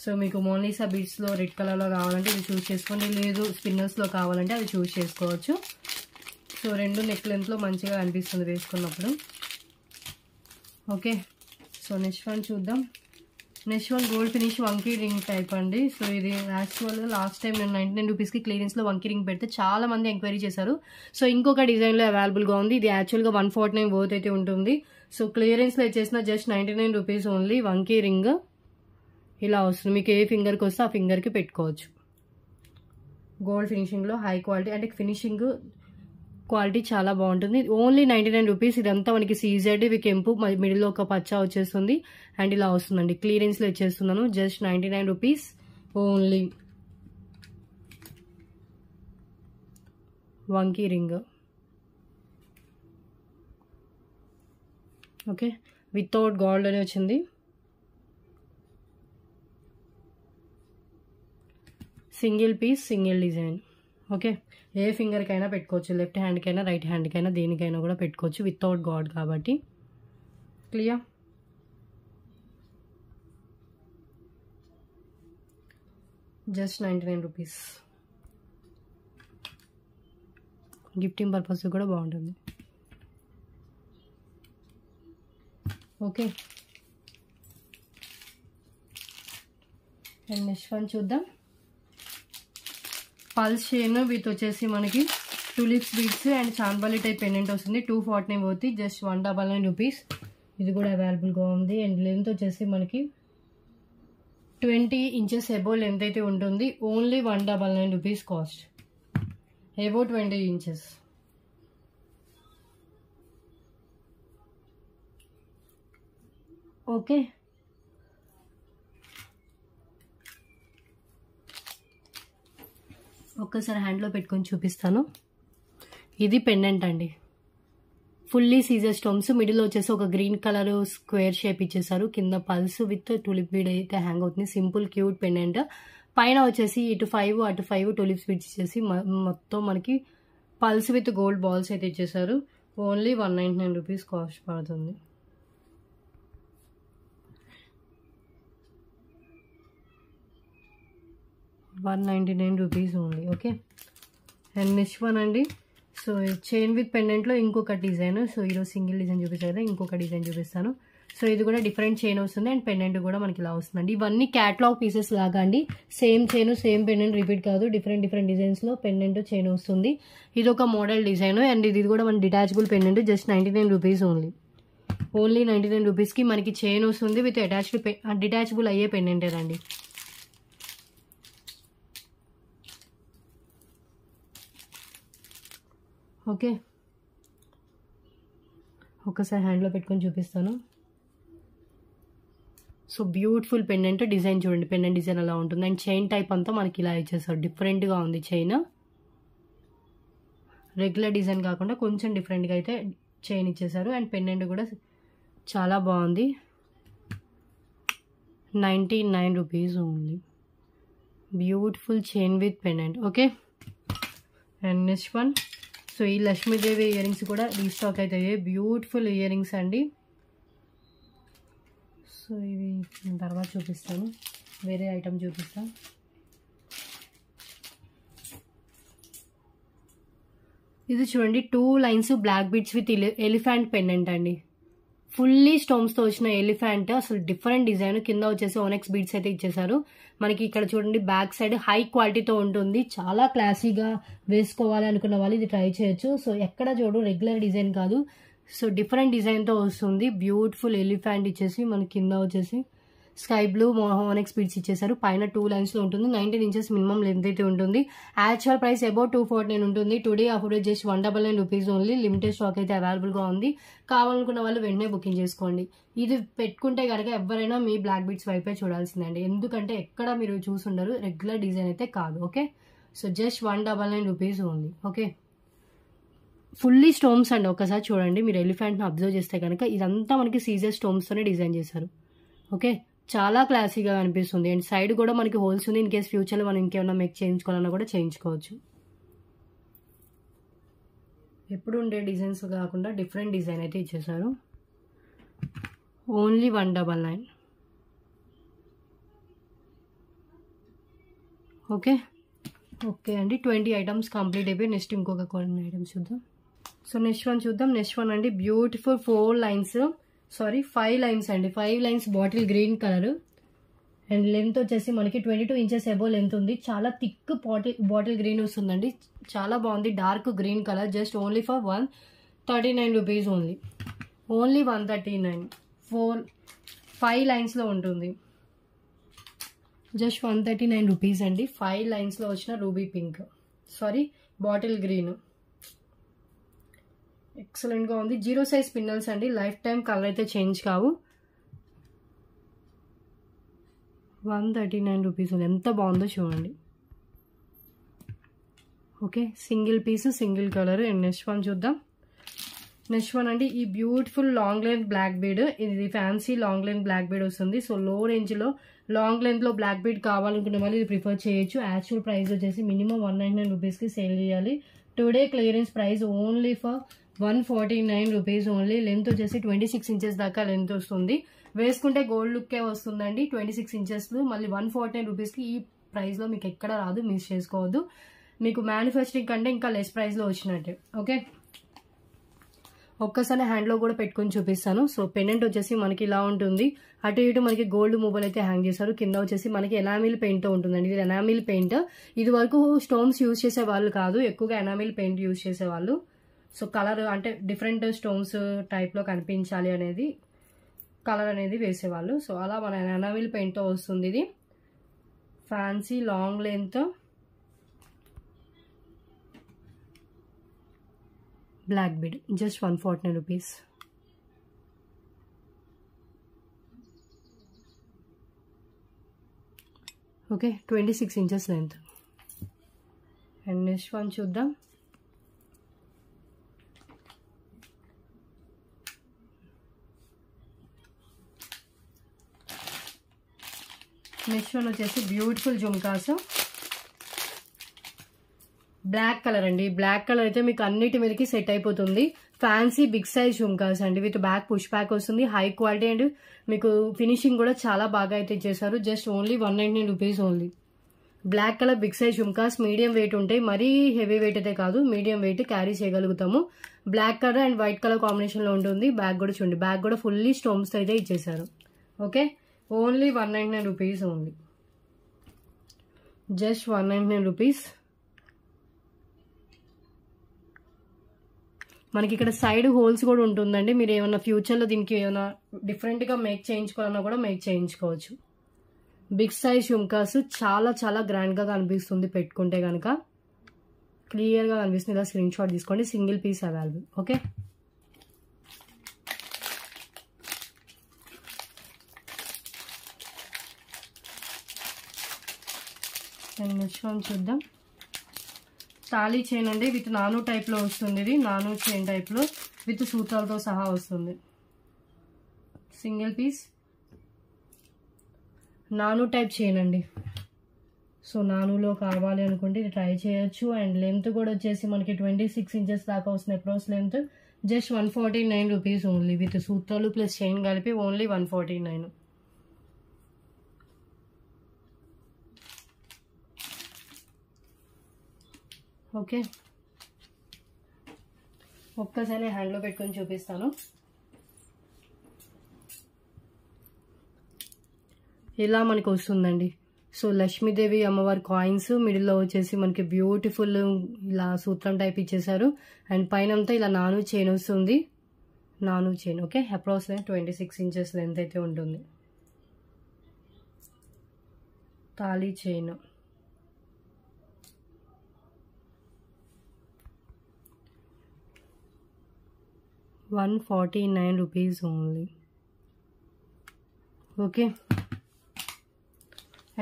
సో మీకు Mona Lisa బీడ్స్లో రెడ్ కలర్లో కావాలంటే ఇది చూస్ చేసుకోండి, లేదు స్పిన్నర్స్లో కావాలంటే అది చూస్ చేసుకోవచ్చు. సో 2 నెక్ లెంత్లో మంచిగా అనిపిస్తుంది వేసుకున్నప్పుడు. ఓకే, సో నెక్స్ట్ వన్ చూద్దాం. Next one gold finish vanki ring type అండి. సో ఇది యాక్చువల్గా లాస్ట్ టైం నేను 99 రూపీస్కి క్లియరెన్స్లో వంకీ రింగ్ పెడితే చాలా మంది ఎంక్వైరీ చేశారు. సో ఇంకొక డిజైన్లో అవైలబుల్గా ఉంది. ఇది యాక్చువల్గా 149 వర్త్ అయితే ఉంటుంది. సో క్లియరెన్స్లో వచ్చేసిన just 99 rupees only. Vanki ring ఇలా వస్తుంది. మీకు ఏ ఫింగర్కి వస్తే ఆ ఫింగర్కి పెట్టుకోవచ్చు. గోల్డ్ ఫినిషింగ్లో హై క్వాలిటీ, అంటే ఫినిషింగ్ క్వాలిటీ చాలా బాగుంటుంది. Only 99 rupees. ఇదంతా మనకి సీజెడ్ ఇవి కెంపు మిడిల్లో ఒక పచ్చ వచ్చేస్తుంది అండ్ ఇలా వస్తుందండి. క్లియరెన్స్లో ఇచ్చేస్తున్నాను just 99 rupees only. Vanki ring. Okay, without gold అని వచ్చింది. Single piece single design. Okay, ఏ ఫింగర్కైనా పెట్టుకోవచ్చు, లెఫ్ట్ హ్యాండ్కైనా రైట్ హ్యాండ్కైనా దేనికైనా కూడా పెట్టుకోవచ్చు వితౌట్ గాడ్ కాబట్టి. Clear. Just 99 rupees. Gifting purpose కూడా బాగుంటుంది. ఓకే, అండ్ నెక్స్ట్ వన్ చూద్దాం. పల్స్ చైన్ విత్ వచ్చేసి మనకి tulips beads and chandbali type pendant వస్తుంది. 249 పోతుంది. Just 199 rupees. ఇది కూడా అవైలబుల్గా ఉంది. అండ్ లెంత్ వచ్చేసి మనకి 20 ఇంచెస్ ఎబో లెంత్ అయితే ఉంటుంది. Only 199 rupees cost. Above 20 inches. Okay, ఒక్కసారి హ్యాండ్లో పెట్టుకొని చూపిస్తాను. ఇది పెండెంట్ అండి. ఫుల్లీ సీజర్ స్టోన్స్, మిడిల్ వచ్చేసి ఒక గ్రీన్ కలర్ స్క్వేర్ షేప్ ఇచ్చేసారు. కింద పల్స్ విత్ టులిప్ బీడ్ అయితే హ్యాంగ్ అవుతుంది. Simple cute pendant. పైన వచ్చేసి ఇటు 5 అటు 5 టులిప్స్ బీడ్స్ ఇచ్చేసి మొత్తం మనకి పల్స్ విత్ గోల్డ్ బాల్స్ అయితే ఇచ్చేసారు. ఓన్లీ 199 రూపీస్ కాస్ట్ పడుతుంది. Rupees only. Okay, and next one అండి. సో చైన్ విత్ పెండెంట్లో ఇంకొక డిజైన్. సో ఈరోజు సింగిల్ డిజైన్ చూపించాను కదా, ఇంకొక డిజైన్ చూపిస్తాను. సో ఇది కూడా డిఫరెంట్ చైన్ వస్తుంది అండ్ పెండెంట్ కూడా మనకి ఇలా వస్తుందండి. ఇవన్నీ క్యాటలాగ్ పీసెస్ లాగా అండి. Same chain same pendant repeat కాదు. డిఫరెంట్ డిజైన్స్లో పెండెంట్ చైన్ వస్తుంది. ఇది ఒక మోడల్ డిజైన్ అండ్ ఇది కూడా మన detachable pendant. Just 99 rupees only. Only 99 రూపీస్కి మనకి చైన్ వస్తుంది విత్ డిటాచబుల్ అయ్యే పెండెంటేనండి. ఓకే, ఒకసారి హ్యాండ్లో పెట్టుకొని చూపిస్తాను. సో బ్యూటిఫుల్ పెండెంట్ డిజైన్ చూడండి. పెండెంట్ డిజైన్ అలా ఉంటుంది అండ్ చైన్ టైప్ అంతా మనకి ఇలా ఇచ్చేస్తారు. డిఫరెంట్గా ఉంది చైన్. రెగ్యులర్ డిజైన్ కాకుండా కొంచెం డిఫరెంట్గా అయితే చైన్ ఇచ్చేసారు అండ్ పెండెంట్ కూడా చాలా బాగుంది. 99 rupees only. Beautiful chain with pendant. Okay, and next one. So ఈ లక్ష్మీదేవి ఇయర్ రింగ్స్ కూడా రీస్టాక్ అవుతాయి. బ్యూటిఫుల్ ఇయర్ రింగ్స్ అండి. సో ఇవి నేను తర్వాత చూపిస్తాను, వేరే ఐటమ్ చూపిస్తాను. ఇది చూడండి 2 lines black beads with elephant pendant అండి. ఫుల్లీ స్టోన్స్తో వచ్చిన ఎలిఫెంట్, అసలు డిఫరెంట్ డిజైన్. కింద వచ్చేసి ఓనెక్స్ బీడ్స్ అయితే ఇచ్చేసారు. మనకి ఇక్కడ చూడండి బ్యాక్ సైడ్ హై క్వాలిటీతో ఉంటుంది. చాలా క్లాసీగా వేసుకోవాలి అనుకున్న వాళ్ళు ఇది ట్రై చేయొచ్చు. సో ఎక్కడ చూడు రెగ్యులర్ డిజైన్ కాదు, సో డిఫరెంట్ డిజైన్తో వస్తుంది. బ్యూటిఫుల్ ఎలిఫెంట్ ఇచ్చేసి మనకి కింద వచ్చేసి స్కై బ్లూ ఓనెక్స్ బీడ్స్ ఇచ్చేసారు. పైన 2 లైన్స్లో ఉంటుంది. 19 ఇంచెస్ మినిమం లెంత్ అయితే ఉంటుంది. యాక్చువల్ ప్రైస్ అబౌట్ 249 ఉంటుంది. Today offer just 199 rupees only. Limited stock అయితే అవైలబుల్గా ఉంది. కావాలనుకున్న వాళ్ళు వెంటనే బుకింగ్ చేసుకోండి. ఇది పెట్టుకుంటే కనుక ఎవరైనా మీ బ్లాక్ బీడ్స్ వైపే చూడాల్సిందండి, ఎందుకంటే ఎక్కడ మీరు చూసుండరు, రెగ్యులర్ డిజైన్ అయితే కాదు. Okay, so just 199 rupees only. Okay, fully stones అండి. ఒకసారి చూడండి, మీరు ఎలిఫెంట్ని అబ్జర్వ్ చేస్తే కనుక ఇదంతా మనకి సీజర్ స్టోన్స్తోనే డిజైన్ చేశారు. ఓకే, చాలా క్లాసీగా అనిపిస్తుంది. అండ్ సైడ్ కూడా మనకి హోల్స్ ఉంది. ఇన్ కేస్ ఫ్యూచర్లో మనం ఇంకేమైనా మేక్ చేయించుకోవాలన్నా కూడా చేయించుకోవచ్చు. ఎప్పుడు ఉండే డిజైన్స్ కాకుండా డిఫరెంట్ డిజైన్ అయితే ఇచ్చేసారు. ఓన్లీ 199. ఓకే ఓకే అండి, 20 ఐటమ్స్ కంప్లీట్ అయిపోయి నెక్స్ట్ ఇంకొక కొన్ని ఐటమ్స్ చూద్దాం. సో నెక్స్ట్ వన్ చూద్దాం. నెక్స్ట్ వన్ అండి బ్యూటిఫుల్ 5 లైన్స్ అండి. 5 lines bottle green colour and length వచ్చేసి మనకి 22 ఇంచెస్ అబోవ్ లెంత్ ఉంది. చాలా థిక్ బాటిల్ గ్రీన్ వస్తుందండి. చాలా బాగుంది, dark green colour. Just only for 139 rupees only. Only 139. 5 లైన్స్లో ఉంటుంది. జస్ట్ 139 రూపీస్ అండి. 5 లైన్స్లో వచ్చిన రూబీ పింక్, బాటిల్ గ్రీన్ ఎక్సలెంట్గా ఉంది. 0 సైజ్ పిన్నల్స్ అండి. లైఫ్ టైం కలర్ అయితే చేంజ్ కావు. 139 రూపీస్ ఉంది. ఎంత బాగుందో చూడండి. Okay, single piece single colour. And next one చూద్దాం. నెక్స్ట్ వన్ అండి ఈ beautiful long length black bead. ఇది fancy long length black bead వస్తుంది. సో లో రేంజ్లో లాంగ్ లెంత్లో బ్లాక్ బీడ్ కావాలనుకునే వాళ్ళు ఇది ప్రిఫర్ చేయొచ్చు. యాక్చువల్ ప్రైస్ వచ్చేసి మినిమం 199 రూపీస్కి సేల్ చేయాలి. Today clearance price only for 149 rupees only. Length వచ్చేసి 26 ఇంచెస్ దాకా లెంత్ వస్తుంది. వేసుకుంటే గోల్డ్ లుక్కే వస్తుందండి. 26 ఇంచెస్ మళ్ళీ 149 రూపీస్కి ఈ ప్రైస్లో మీకు ఎక్కడ రాదు, మిస్ చేసుకోవద్దు. మీకు మ్యానుఫ్యాక్చరింగ్ కంటే ఇంకా లెస్ ప్రైస్లో వచ్చినట్టే. ఓకే, ఒక్కసారి హ్యాండ్లో కూడా పెట్టుకొని చూపిస్తాను. సో పెండెంట్ వచ్చేసి మనకి ఇలా ఉంటుంది. అటు ఇటు మనకి గోల్డ్ మూబల్ అయితే హ్యాంగ్ చేశారు. కింద వచ్చేసి మనకి ఎనామిల్ పెయింట్తో ఉంటుందండి. ఇది ఎనామిల్ పెయింట్. ఇది వరకు స్టోన్స్ యూజ్ చేసే వాళ్ళు కాదు, ఎక్కువగా ఎనామిల్ పెయింట్ యూజ్ చేసేవాళ్ళు. సో కలర్ అంటే డిఫరెంట్ స్టోన్స్ టైప్లో కనిపించాలి అనేది కలర్ అనేది వేసేవాళ్ళు. సో అలా మన ఎనామిల్ పెయింట్తో వస్తుంది. ఇది fancy long length black bead. Just 149 rupees. Okay, 26 inches length. And next one చూద్దాం. నెక్స్ట్ వన్ వచ్చేసి బ్యూటిఫుల్ జుమ్కాస్. బ్లాక్ కలర్ అండి. బ్లాక్ కలర్ అయితే మీకు అన్నిటి మీదకి సెట్ అయిపోతుంది. ఫ్యాన్సీ బిగ్ సైజ్ జుమ్కాస్ అండి. విత్ బ్యాక్ పుష్ బ్యాక్ వస్తుంది. హై క్వాలిటీ అండ్ మీకు ఫినిషింగ్ కూడా చాలా బాగా అయితే చేశారు. Just only 199 rupees only. Black colour big size jhumkas medium weight ఉంటాయి. మరీ హెవీ వెయిట్ అయితే కాదు, మీడియం వెయిట్ క్యారీ చేయగలుగుతాము. Black colour and white colour కాంబినేషన్లో ఉంటుంది. బ్యాక్ కూడా చూడండి, బ్యాక్ కూడా ఫుల్లీ స్టోన్స్తో అయితే ఇచ్చేసారు. Okay, only 199 rupees only. Just 199 rupees. మనకి ఇక్కడ సైడ్ హోల్స్ కూడా ఉంటుందండి. మీరు ఏమైనా ఫ్యూచర్లో దీనికి ఏమైనా డిఫరెంట్గా మేక్ చేయించుకోవాలన్నా కూడా మేక్ చేయించుకోవచ్చు. బిగ్ సైజ్ జుమ్కాస్ చాలా చాలా గ్రాండ్గా కనిపిస్తుంది. పెట్టుకుంటే కనుక క్లియర్గా కనిపిస్తుంది. ఇలా స్క్రీన్ షాట్ తీసుకోండి. Single piece available. Okay, next one చూద్దాం. తాళీ చైన్ అండి. విత్ నాను టైప్లో వస్తుంది. ఇది నాను చైన్ టైప్లో విత్ సూత్రాలతో సహా వస్తుంది. సింగిల్ పీస్ నాను టైప్ చైన్ అండి. సో నానులో కావాలి అనుకుంటే ఇది ట్రై చేయొచ్చు. అండ్ లెంత్ కూడా వచ్చేసి మనకి 26 ఇంచెస్ దాకా వస్తుంది approach length. Just 149 rupees only. With సూత్రాలు ప్లస్ చైన్ కలిపి ఓన్లీ 149. ఓకే, ఒక్కసారి హ్యాండ్లో పెట్టుకొని చూపిస్తాను. ఇలా మనకు వస్తుందండి. సో లక్ష్మీదేవి అమ్మవారి కాయిన్స్ మిడిల్లో వచ్చేసి మనకి బ్యూటిఫుల్ ఇలా సూత్రం టైప్ ఇచ్చేసారు. అండ్ పైన అంతా ఇలా నాను చైన్ వస్తుంది. నాను chain okay. Approx 26 inches length అయితే ఉంటుంది. తాళీ chain ₹149 only. Okay.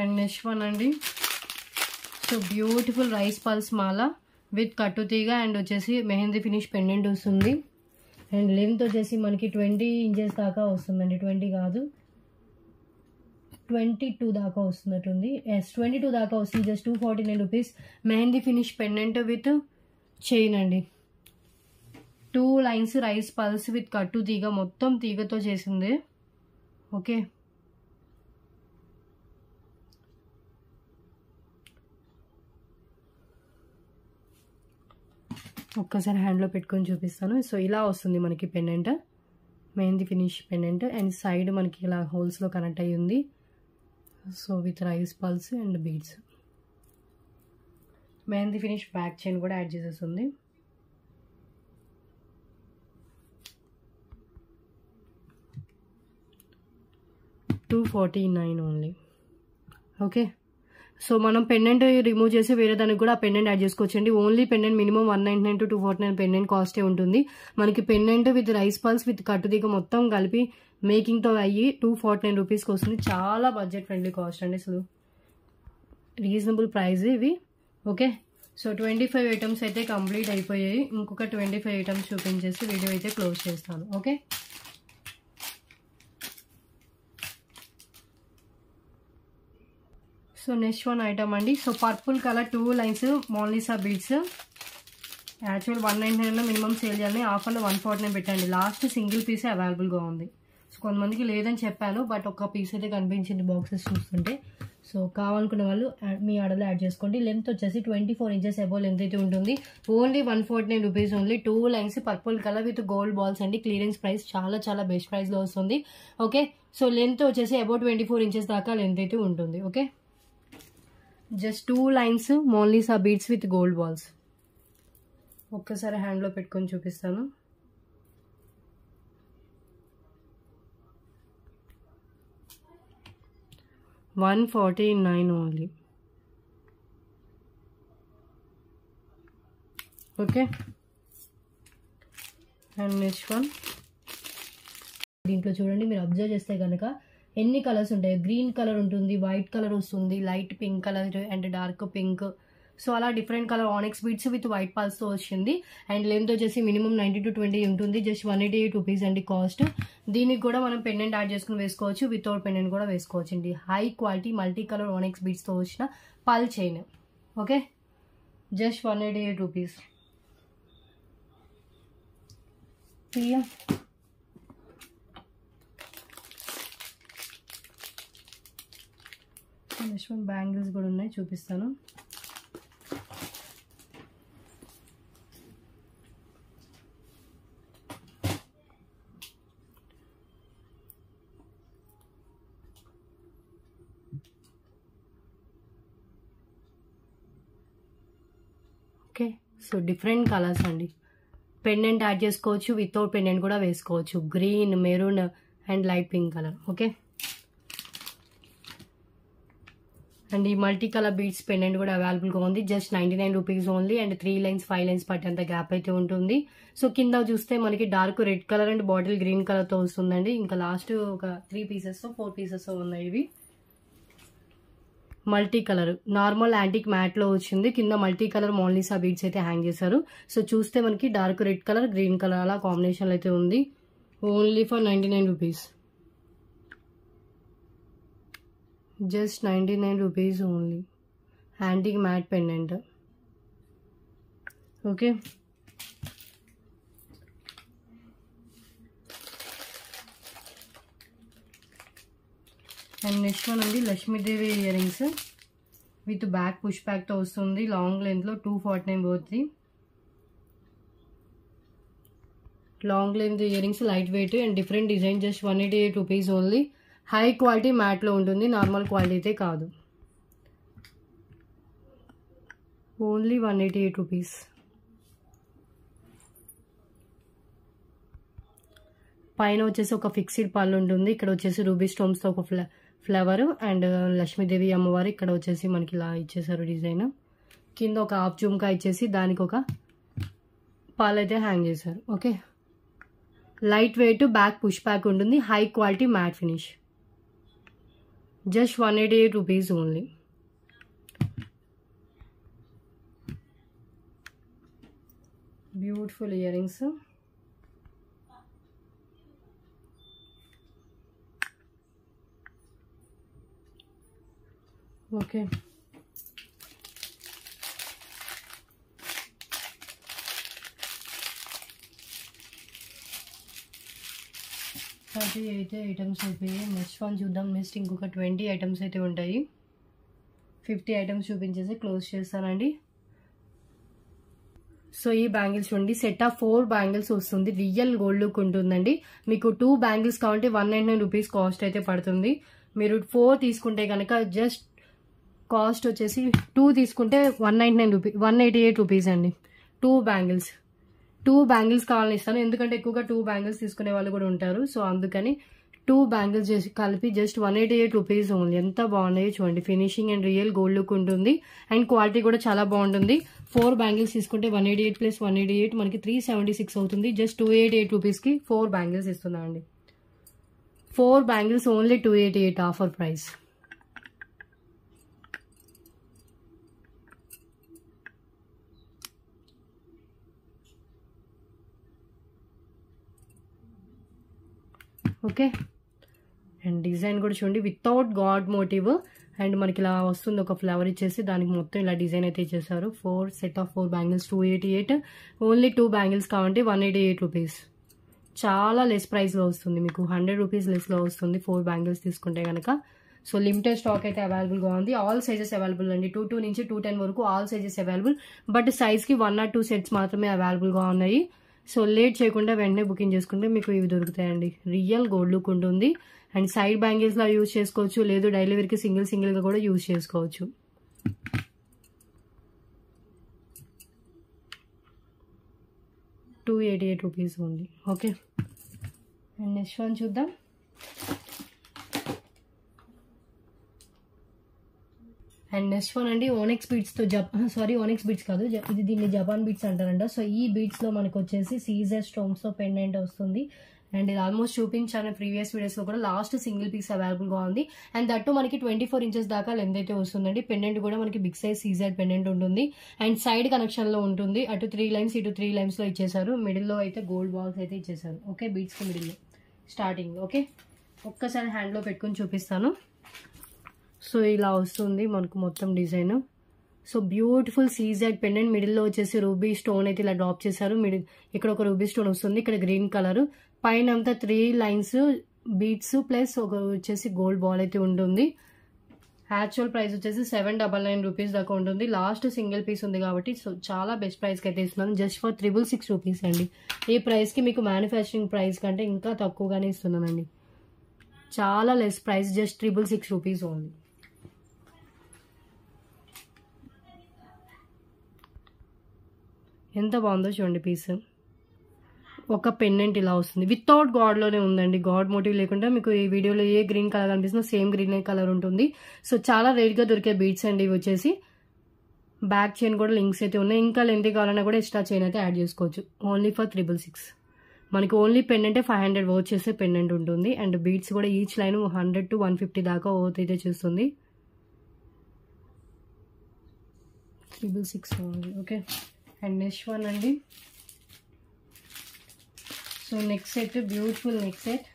And next one అండి. సో బ్యూటిఫుల్ రైస్ పల్స్ మాల విత్ కట్టుతీగ అండ్ వచ్చేసి మెహందీ ఫినిష్ పెండెంట్ వస్తుంది. అండ్ లెంత్ వచ్చేసి మనకి 20 ఇంచెస్ దాకా వస్తుందండి. 20 కాదు 22 దాకా వస్తున్నట్టుంది. ఎస్ 22 దాకా వస్తుంది. Just ₹249. Mehndi finish pendant with chain అండి. 2 లైన్స్ రైస్ పల్స్ విత్ కట్టు తీగ, మొత్తం తీగతో చేసింది. ఓకే. ఒక్కసారి హ్యాండ్లో పెట్టుకొని చూపిస్తాను. సో ఇలా వస్తుంది మనకి pendant, mehndi finish pendant. And side మనకి ఇలా హోల్స్లో కనెక్ట్ అయ్యి ఉంది. So with rice pearls and beads. Mehndi finish back chain కూడా యాడ్ చేసేస్తుంది. $249 ఓన్లీ. ఓకే. సో మనం పెండెంట్ రిమూవ్ చేసి వేరే దానికి కూడా పెండెంట్ యాడ్ చేసుకోవచ్చండి. Only pendant minimum $199 to $249 pendant కాస్టే ఉంటుంది. మనకి pendant with rice pearls with కట్టుదీగ మొత్తం కలిపి మేకింగ్తో అయ్యి $249 వస్తుంది. చాలా బడ్జెట్ ఫ్రెండ్లీ కాస్ట్ అండి. అసలు రీజనబుల్ ప్రైస్ ఇవి. ఓకే. సో 25 ఐటమ్స్ అయితే కంప్లీట్ అయిపోయాయి. ఇంకొక 25 ఐటమ్స్ చూపించేసి వీడియో అయితే క్లోజ్ చేస్తాను. Okay. So next one item అండి. So purple colour 2 lines Mona Lisa beads. Actual 199 minimum sale చేయాలని ఆఫర్లో 149 పెట్టండి. లాస్ట్ సింగిల్ పీసే అవైలబుల్గా ఉంది. సో కొంతమందికి లేదని చెప్పాను, బట్ ఒక పీస్ అయితే కనిపించింది బాక్సెస్ చూస్తుంటే. సో కావాలనుకున్న వాళ్ళు మీ ఆర్డర్లో యాడ్ చేసుకోండి. లెంత్ వచ్చేసి 24 ఇంచెస్ అబౌవ్ లెంత్ అయితే ఉంటుంది. Only $149 only. 2 lines purple colour with gold balls అండి. క్లియరెన్స్ ప్రైస్, చాలా చాలా బెస్ట్ ప్రైస్లో వస్తుంది. ఓకే. సో లెంత్ వచ్చేసి అబౌవ్ 24 ఇంచెస్ దాకా లెంత్ అయితే ఉంటుంది. Okay. Just 2 lines Mona Lisa beads with gold balls. ఒక్కసారి హ్యాండ్లో పెట్టుకొని చూపిస్తాను. $149 only. Okay. And next one. దీంట్లో చూడండి, మీరు అబ్జర్వ్ చేస్తే కనుక ఎన్ని కలర్స్ ఉంటాయి. గ్రీన్ కలర్ ఉంటుంది, వైట్ కలర్ వస్తుంది, light pink colour and dark pink. So అలా different colour onyx beads with white పల్స్తో వచ్చింది. అండ్ లెంత్ వచ్చేసి మినిమం 19 to 20 ఉంటుంది. జస్ట్ $188 అండి కాస్ట్. దీనికి కూడా మనం పెండెంట్ యాడ్ చేసుకుని వేసుకోవచ్చు, వితౌట్ పెండెంట్ కూడా వేసుకోవచ్చు అండి. High quality multi colour onyx బీడ్స్తో వచ్చిన pearl chain. Okay. Just $188. Next one bangles కూడా ఉన్నాయి, చూపిస్తాను. ఓకే. సో డిఫరెంట్ కలర్స్ అండి. పెండెంట్ యాడ్ చేసుకోవచ్చు, వితౌట్ పెండెంట్ కూడా వేసుకోవచ్చు. Green, maroon and light pink colour. Okay. And ఈ మల్టీ కలర్ బీడ్స్ పెండెంట్ కూడా అవైలబుల్గా ఉంది. Just $99 only. And 3 lines 5 lines పట్టేంత గ్యాప్ అయితే ఉంటుంది. సో కింద చూస్తే మనకి dark red colour and bottle green కలర్తో వస్తుందండి. ఇంకా లాస్ట్ ఒక 3 పీసెస్ 4 పీసెస్ ఉన్నాయి ఇవి. మల్టీ కలర్ నార్మల్ యాంటిక్ మ్యాట్లో వచ్చింది. కింద మల్టీ కలర్ మోనాలిసా బీడ్స్ అయితే హ్యాంగ్ చేశారు. సో చూస్తే మనకి dark red colour, green colour అలా కాంబినేషన్ అయితే ఉంది. Only for $99. Just $99 only. Antique matte pendant. Okay. And next one అండి, Lakshmidevi earrings with back push బ్యాక్తో వస్తుంది. లాంగ్ లెంత్లో $249 పోతుంది. Long length earrings, lightweight and different design. Just 188 rupees only. High quality మ్యాట్లో ఉంటుంది, normal quality అయితే కాదు. Only 188 rupees. పైన వచ్చేసి ఒక ఫిక్స్డ్ పళ్ళు ఉంటుంది. ఇక్కడ వచ్చేసి రూబీ స్టోన్స్తో ఒక ఫ్లవర్ అండ్ లక్ష్మీదేవి అమ్మవారు ఇక్కడ వచ్చేసి మనకి ఇలా ఇచ్చేసారు డిజైన్. కింద ఒక హాఫ్ జుమ్కా ఇచ్చేసి దానికి ఒక పాలు అయితే హ్యాంగ్ చేశారు. Okay, lightweight, back push back ఉంటుంది, high quality matte finish. Just 188 rupees only. Beautiful earrings. Okay, 38 items అయిపోయాయి. నెక్స్ట్ వన్ చూద్దాం. నెక్స్ట్ ఇంకొక 20 ఐటమ్స్ అయితే ఉంటాయి. 50 ఐటమ్స్ చూపించేసి క్లోజ్ చేస్తానండి. సో ఈ బ్యాంగిల్స్ చూడండి, సెట్ ఆఫ్ 4 బ్యాంగిల్స్ వస్తుంది. రియల్ గోల్డ్ లుక్ ఉంటుందండి. మీకు 2 బ్యాంగిల్స్ కావాలంటే 199 రూపీస్ కాస్ట్ అయితే పడుతుంది. మీరు 4 తీసుకుంటే కనుక జస్ట్ కాస్ట్ వచ్చేసి 2 తీసుకుంటే 188 రూపీస్ అండి. 2 బ్యాంగిల్స్ కావాలని ఇస్తాను, ఎందుకంటే ఎక్కువగా 2 బ్యాంగిల్స్ తీసుకునే వాళ్ళు కూడా ఉంటారు. సో అందుకని 2 బ్యాంగిల్స్ చేసి కలిపి జస్ట్ 188 రూపీస్ ఓన్లీ. ఎంత బాగున్నాయో చూడండి. Finishing and real gold look ఉంటుంది అండ్ క్వాలిటీ కూడా చాలా బాగుంటుంది. 4 బ్యాంగిల్స్ తీసుకుంటే 188 ప్లస్ 188 మనకి 376 అవుతుంది. జస్ట్ 288 రూపీస్కి 4 బ్యాంగిల్స్ ఇస్తున్నా అండి. 4 bangles only 288 offer price. Okay, and design కూడా చూడండి, వితౌట్ గాడ్ మోటివ్ అండ్ మనకి ఇలా వస్తుంది. ఒక ఫ్లవర్ ఇచ్చేసి దానికి మొత్తం ఇలా డిజైన్ అయితే ఇచ్చేసారు. 4 set of 4 bangles 288. Only 2 bangles కావాలంటే 188 రూపీస్. చాలా లెస్ ప్రైస్లో వస్తుంది, మీకు 100 రూపీస్ లెస్లో వస్తుంది 4 బ్యాంగిల్స్ తీసుకుంటే కనుక. సో లిమిటెడ్ స్టాక్ అయితే అవైలబుల్గా ఉంది. ఆల్ సైజెస్ అవైలబుల్ అండి. 22 నుంచి 210 వరకు ఆల్ సైజెస్ అవైలబుల్. బట్ సైజ్కి 1 or 2 సెట్స్ మాత్రమే అవైలబుల్గా ఉన్నాయి. సో లేట్ చేయకుండా వెంటనే బుకింగ్ చేసుకుంటే మీకు ఇవి దొరుకుతాయండి. రియల్ గోల్డ్ లుక్ ఉంటుంది అండ్ సైడ్ బ్యాంగిల్స్లో యూజ్ చేసుకోవచ్చు, లేదు డైలీ వేర్కి సింగిల్గా కూడా యూజ్ చేసుకోవచ్చు. ₹288 ఉంది. ఓకే, అండ్ నెక్స్ట్ వన్ చూద్దాం. అండ్ నెక్స్ట్ వన్ అండి, ఓనెక్స్ బీడ్స్తో ఓనెక్స్ బీడ్స్ కాదు, ఇది దీన్ని జపాన్ బీడ్స్ అంటారంట. సో ఈ బీడ్స్లో మనకు వచ్చేసి సీజర్ స్టోన్స్తో పెండెంట్ వస్తుంది. అండ్ ఇది ఆల్మోస్ట్ చూపించాను ప్రీవియస్ వీడియోస్లో కూడా. లాస్ట్ సింగిల్ పీస్ అవైలబుల్గా ఉంది అండ్ దట్టు మనకి 24 ఇంచెస్ దాకా లెంత్ అయితే వస్తుందండి. పెండెంట్ కూడా మనకి బిగ్ సైజ్ సీజర్ పెండెంట్ ఉంటుంది అండ్ సైడ్ కనెక్షన్లో ఉంటుంది. అటు 3 లైన్స్ ఇటు 3 లైన్స్లో ఇచ్చేసారు. మిడిల్లో అయితే గోల్డ్ బాల్స్ అయితే ఇచ్చేసారు. ఓకే, బీడ్స్కి మిడిల్లో స్టార్టింగ్. ఓకే, ఒక్కసారి హ్యాండ్లో పెట్టుకుని చూపిస్తాను. సో ఇలా వస్తుంది మనకు మొత్తం design. So beautiful CZ pendant, మిడిల్లో వచ్చేసి రూబీ స్టోన్ అయితే ఇలా డ్రాప్ చేశారు. ఇక్కడ ఒక రూబీ స్టోన్ వస్తుంది, ఇక్కడ గ్రీన్ కలర్, పైన అంతా 3 లైన్స్ బీడ్స్ ప్లస్ ఒక వచ్చేసి గోల్డ్ బాల్ అయితే ఉంటుంది. యాక్చువల్ ప్రైస్ వచ్చేసి 799 రూపీస్ దాకా ఉంటుంది. లాస్ట్ సింగిల్ పీస్ ఉంది కాబట్టి సో చాలా బెస్ట్ ప్రైస్కి అయితే ఇస్తున్నాను. జస్ట్ ఫర్ 666 రూపీస్ అండి. ఈ ప్రైస్కి మీకు మ్యానుఫ్యాక్చరింగ్ ప్రైస్ కంటే ఇంకా తక్కువగానే ఇస్తున్నానండి. చాలా less price, just 666 rupees only. ఎంత బాగుందో చూడండి పీస్. ఒక పెండెంట్ ఇలా వస్తుంది, వితౌట్ గాడ్లోనే ఉందండి. గాడ్ మోటివ్ లేకుండా మీకు ఈ వీడియోలో ఏ గ్రీన్ కలర్ కనిపిస్తుందో సేమ్ గ్రీన్ కలర్ ఉంటుంది. సో చాలా రేట్గా దొరికే బీడ్స్ అండి ఇవి వచ్చేసి. బ్యాక్ చైన్ కూడా లింక్స్ అయితే ఉన్నాయి. ఇంకా లెంత్ కావాలన్నా కూడా ఎక్స్ట్రా చైన్ అయితే యాడ్ చేసుకోవచ్చు. Only for 666. మనకి ఓన్లీ పెండెంటే 500 వర్త్ చేసే పెండెంట్ ఉంటుంది అండ్ బీడ్స్ కూడా ఈచ్ లైన్ 100 to 150 దాకా వర్త్ అయితే చేస్తుంది. 666 only. Okay, and next one అండి. So neck set, beautiful neck set.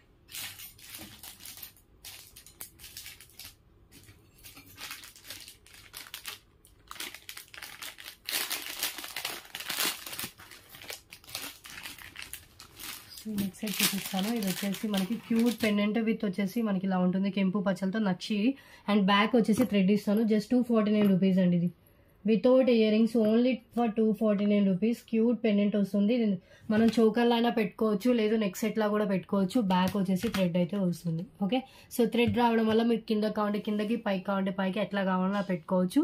Neck set చూపిస్తాను. ఇది వచ్చేసి మనకి క్యూట్ పెండెంట్ విత్ వచ్చేసి మనకి ఇలా ఉంటుంది కెంపు పచ్చలతో నక్షి అండ్ బ్యాక్ వచ్చేసి థ్రెడ్ ఇస్తాను. జస్ట్ 249 రూపీస్ అండి. ఇది without earrings only for 249 rupees. Cute pendant వస్తుంది. మనం చోకర్లా అయినా పెట్టుకోవచ్చు, లేదు నెక్ సెట్ లా కూడా పెట్టుకోవచ్చు. బ్యాక్ వచ్చేసి థ్రెడ్ అయితే వస్తుంది. ఓకే, సో థ్రెడ్ రావడం వల్ల మీకు కింద కావాలంటే కిందకి, పైకి కావాలంటే పైకి, ఎట్లా కావాలన్నా పెట్టుకోవచ్చు.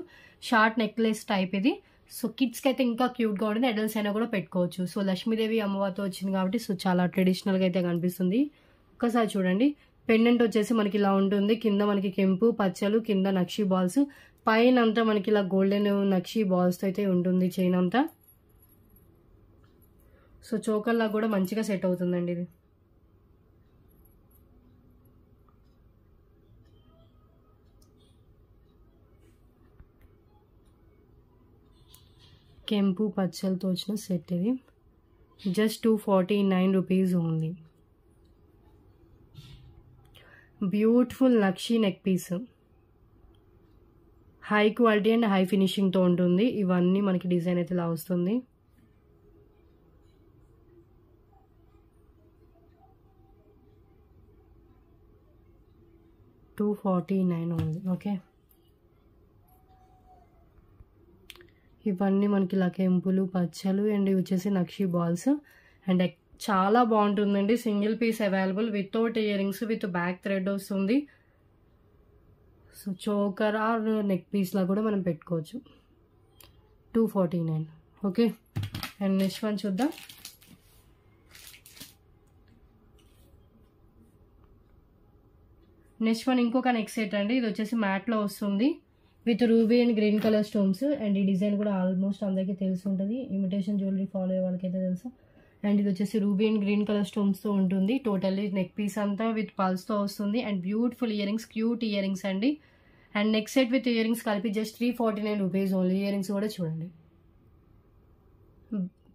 షార్ట్ నెక్లెస్ టైప్ ఇది. సో కిడ్స్కి అయితే ఇంకా క్యూట్గా ఉంటుంది. అడల్ట్స్ అయినా కూడా పెట్టుకోవచ్చు. సో లక్ష్మీదేవి అమ్మవారితో వచ్చింది కాబట్టి సో చాలా ట్రెడిషనల్గా అయితే కనిపిస్తుంది. ఒక్కసారి చూడండి. పెండెంట్ వచ్చేసి మనకి ఇలా ఉంటుంది. కింద మనకి కెంపు పచ్చలు, కింద నక్షి బాల్స్, పైన అంతా మనకి ఇలా గోల్డెన్ నక్షి బాల్స్తో అయితే ఉంటుంది చైన్ అంతా. సో చోకర్లా కూడా మంచిగా సెట్ అవుతుందండి ఇది. కెంపు పచ్చలతో వచ్చిన సెట్ ఇది. Just 249 rupees only. Beautiful nakshi neck piece, high quality and high ఫినిషింగ్తో ఉంటుంది. ఇవన్నీ మనకి డిజైన్ అయితే ఇలా వస్తుంది. $249 ఓన్లీ. ఓకే, ఇవన్నీ మనకి ఇలా కెంపులు పచ్చలు అండ్ ఇవి వచ్చేసి నక్షి బాల్స్. అండ్ చాలా బాగుంటుందండి. Single piece available without earrings, with back thread వస్తుంది. సో చోకర్ ఆర్ నెక్ పీస్లా కూడా మనం పెట్టుకోవచ్చు. 249. ఓకే, అండ్ నెక్స్ట్ వన్ చూద్దాం. నెక్స్ట్ వన్ ఇంకొక నెక్ సెట్ అండి. ఇది వచ్చేసి మ్యాట్లో వస్తుంది with ruby and green colour stones. And ఈ డిజైన్ కూడా ఆల్మోస్ట్ అందరికీ తెలిసి ఉంటుంది. ఇమిటేషన్ జ్యువెలరీ ఫాలో అయ్యే వాళ్ళకైతే తెలుసు. అండ్ ఇది వచ్చేసి రూబీ అండ్ గ్రీన్ కలర్ స్టోన్స్తో ఉంటుంది. టోటల్లీ నెక్ పీస్ అంతా విత్ పల్స్తో వస్తుంది. And beautiful earrings, cute earrings అండి. And neck set with earrings కలిపి just 349 rupees only. Earrings కూడా చూడండి.